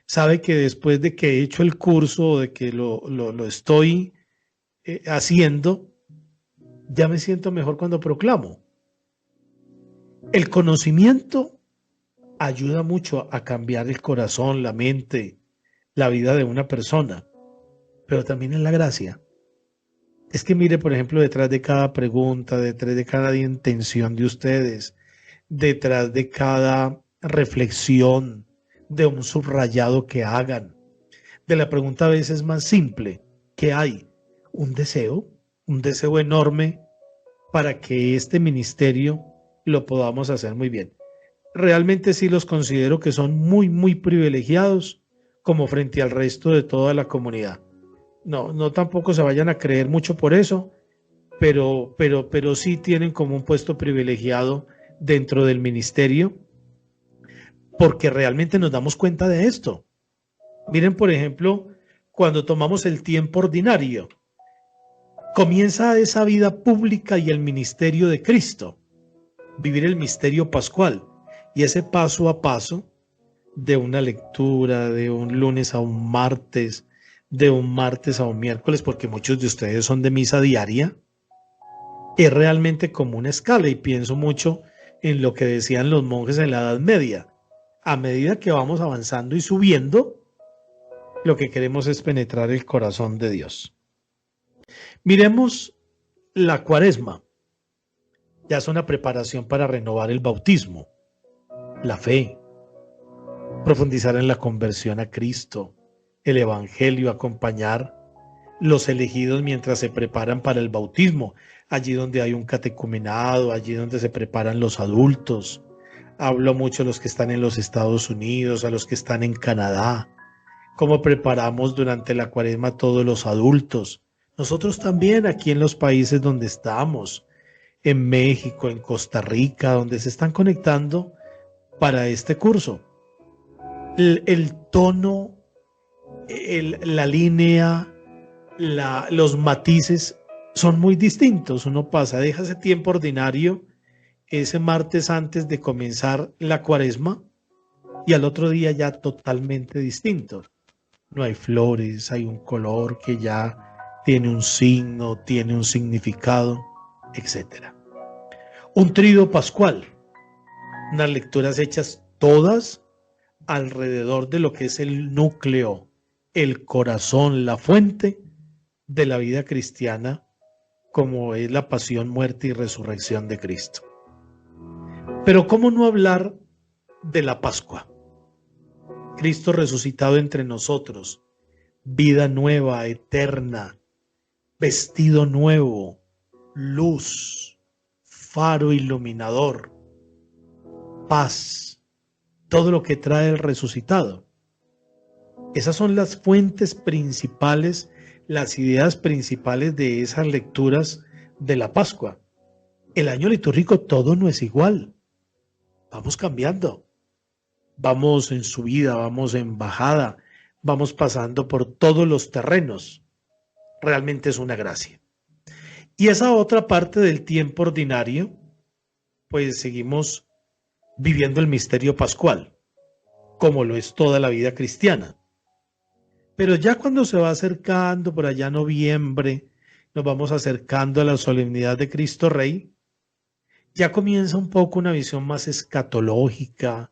sabe que después de que he hecho el curso, de que lo estoy haciendo, ya me siento mejor cuando proclamo. El conocimiento ayuda mucho a cambiar el corazón, la mente, la vida de una persona, pero también es la gracia. Es que mire, por ejemplo, detrás de cada pregunta, detrás de cada intención de ustedes, detrás de cada reflexión, de un subrayado que hagan, de la pregunta a veces más simple, ¿qué hay? Un deseo enorme para que este ministerio lo podamos hacer muy bien. Realmente sí los considero que son muy, muy privilegiados como frente al resto de toda la comunidad. No tampoco se vayan a creer mucho por eso, pero sí tienen como un puesto privilegiado dentro del ministerio, porque realmente nos damos cuenta de esto. Miren, por ejemplo, cuando tomamos el tiempo ordinario, comienza esa vida pública y el ministerio de Cristo, vivir el misterio pascual y ese paso a paso de una lectura, de un lunes a un martes, de un martes a un miércoles, porque muchos de ustedes son de misa diaria, es realmente como una escala y pienso mucho en lo que decían los monjes en la Edad Media. A medida que vamos avanzando y subiendo, lo que queremos es penetrar el corazón de Dios. Miremos la Cuaresma. Ya es una preparación para renovar el bautismo, la fe, profundizar en la conversión a Cristo, el Evangelio, acompañar los elegidos mientras se preparan para el bautismo, allí donde hay un catecumenado, allí donde se preparan los adultos. Hablo mucho a los que están en los Estados Unidos, a los que están en Canadá, cómo preparamos durante la Cuaresma a todos los adultos. Nosotros también aquí en los países donde estamos, en México, en Costa Rica, donde se están conectando para este curso. El tono, la línea, los matices son muy distintos. Uno pasa, deja ese tiempo ordinario, ese martes antes de comenzar la Cuaresma, y al otro día ya totalmente distinto. No hay flores, hay un color que ya tiene un signo, tiene un significado, etc. Un triduo pascual, unas lecturas hechas todas alrededor de lo que es el núcleo, el corazón, la fuente de la vida cristiana, como es la pasión, muerte y resurrección de Cristo. Pero ¿cómo no hablar de la Pascua? Cristo resucitado entre nosotros, vida nueva, eterna, vestido nuevo, luz, faro iluminador, paz, todo lo que trae el resucitado. Esas son las fuentes principales, las ideas principales de esas lecturas de la Pascua. El año litúrgico todo no es igual. Vamos cambiando. Vamos en subida, vamos en bajada, vamos pasando por todos los terrenos. Realmente es una gracia. Y esa otra parte del tiempo ordinario, pues seguimos viviendo el misterio pascual, como lo es toda la vida cristiana. Pero ya cuando se va acercando por allá noviembre, nos vamos acercando a la solemnidad de Cristo Rey, ya comienza un poco una visión más escatológica,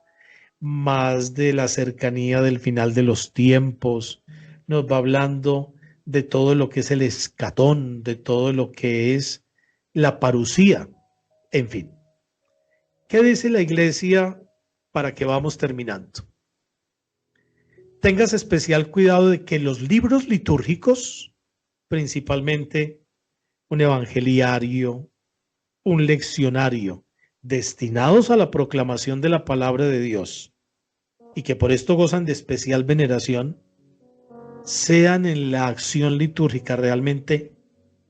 más de la cercanía del final de los tiempos, nos va hablando de todo lo que es el escatón, de todo lo que es la parusía, en fin. ¿Qué dice la Iglesia para que vamos terminando? Tengas especial cuidado de que los libros litúrgicos, principalmente un evangeliario, un leccionario, destinados a la proclamación de la palabra de Dios, y que por esto gozan de especial veneración, sean en la acción litúrgica realmente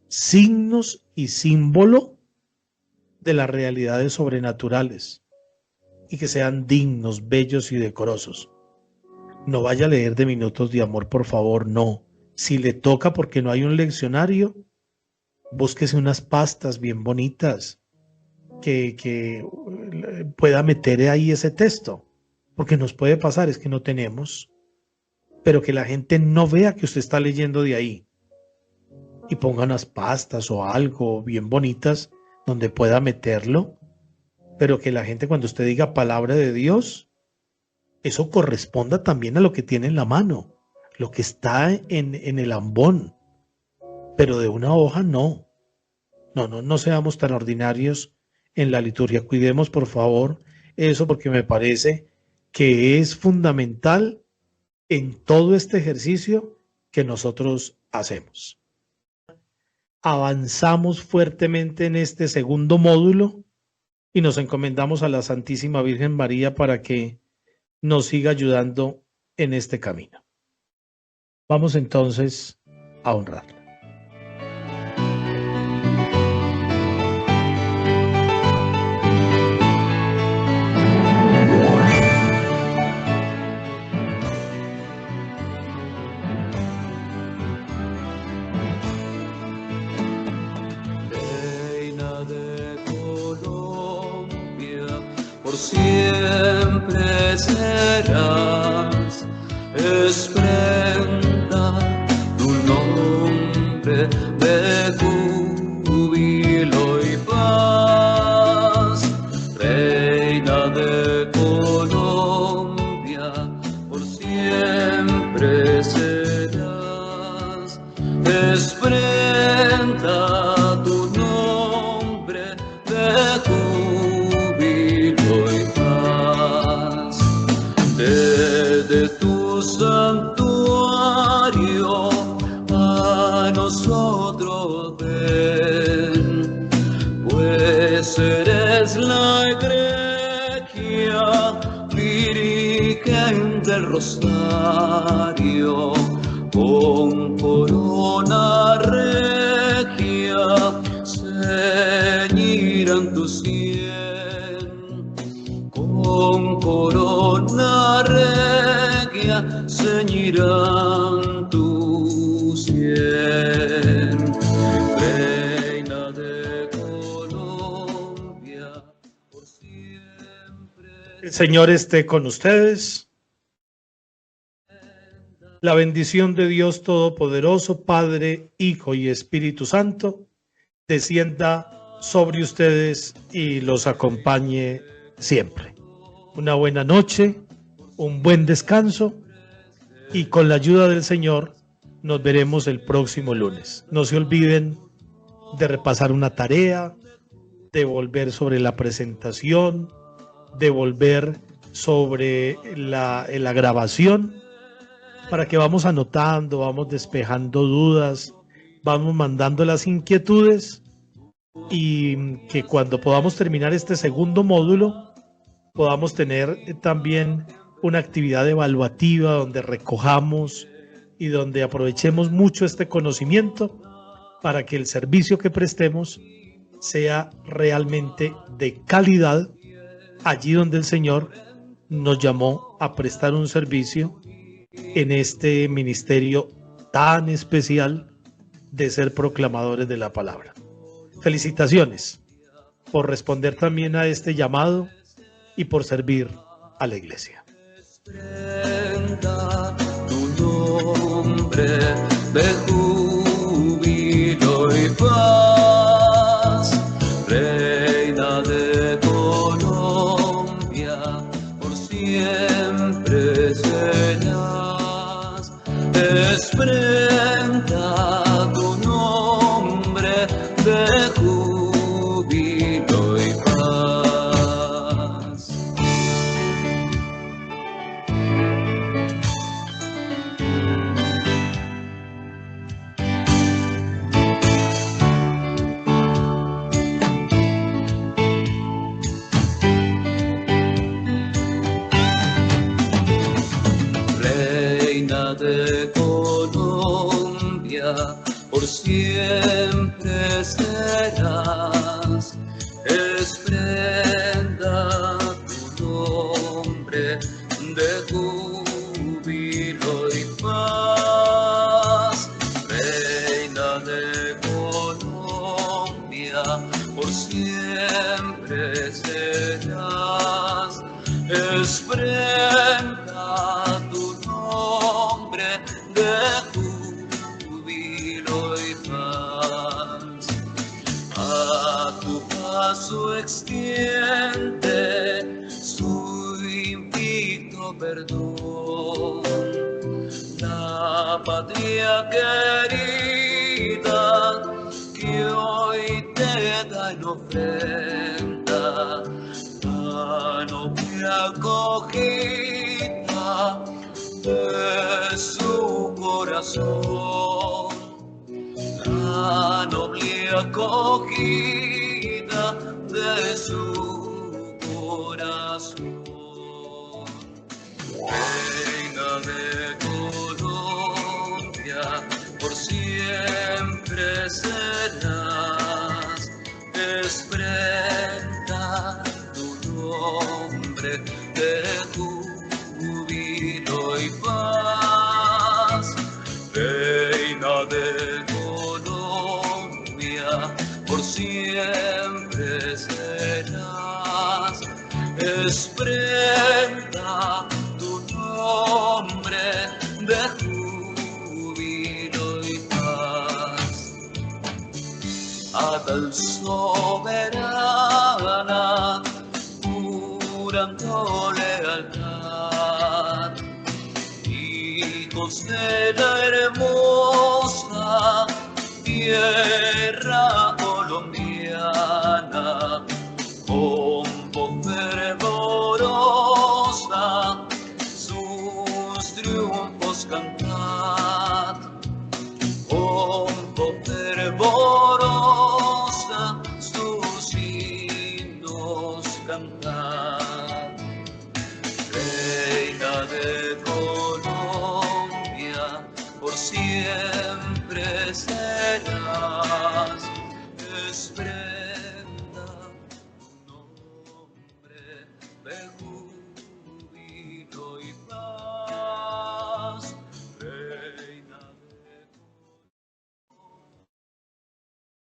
signos y símbolo de las realidades sobrenaturales, y que sean dignos, bellos y decorosos. No vaya a leer de Minutos de Amor, por favor, no. Si le toca porque no hay un leccionario, búsquese unas pastas bien bonitas que pueda meter ahí ese texto, porque nos puede pasar, es que no tenemos, pero que la gente no vea que usted está leyendo de ahí, y ponga unas pastas o algo bien bonitas donde pueda meterlo, pero que la gente cuando usted diga palabra de Dios, eso corresponda también a lo que tiene en la mano, lo que está en el ambón, pero de una hoja no. No seamos tan ordinarios en la liturgia. Cuidemos, por favor, eso, porque me parece que es fundamental en todo este ejercicio que nosotros hacemos. Avanzamos fuertemente en este segundo módulo y nos encomendamos a la Santísima Virgen María para que nos siga ayudando en este camino. Vamos entonces a honrarla. por siempre serás, es prenda tu nombre de júbilo y paz, reina de Colombia, por siempre serás, es prenda tu nombre de júbilo y paz, desde tu santuario a nosotros ven, pues eres la egregia Virgen del Rosario, con corona regia ceñirán tu sien, con corona regia ceñirán tu sien, reina de Colombia, por siempre. El Señor esté con ustedes. La bendición de Dios Todopoderoso, Padre, Hijo y Espíritu Santo, descienda sobre ustedes y los acompañe siempre. Una buena noche, un buen descanso y con la ayuda del Señor nos veremos el próximo lunes. No se olviden de repasar una tarea, de volver sobre la presentación, de volver sobre la grabación, para que vamos anotando, vamos despejando dudas, vamos mandando las inquietudes y que cuando podamos terminar este segundo módulo podamos tener también una actividad evaluativa donde recojamos y donde aprovechemos mucho este conocimiento para que el servicio que prestemos sea realmente de calidad allí donde el Señor nos llamó a prestar un servicio en este ministerio tan especial de ser proclamadores de la palabra. Felicitaciones por responder también a este llamado y por servir a la iglesia. Tu nombre de júbilo y paz, reina de Colombia, por siempre serás, es prenda tu nombre de júbilo y paz. Reina de Colombia, por siempre serás, es prenda tu nombre de júbilo y paz, reina de Colombia, por siempre serás, es prenda tu nombre de júbilo y paz. A tu paso extiende su infinito perdón, la patria querida que hoy te da en ofrenda, la noble acogida de su corazón, la noble acogida de su corazón. Reina de Colombia, por siempre serás, es prenda tu nombre de júbilo y paz, reina de Colombia, por siempre serás, es desprenda tu nombre de júbilo y paz. A tal soberana, jurando lealtad, hijos de la hermosa tierra colombiana, con voz fervorosa sus triunfos cantad, con voz fervorosa sus himnos cantad. Reina de Colombia, por siempre serás.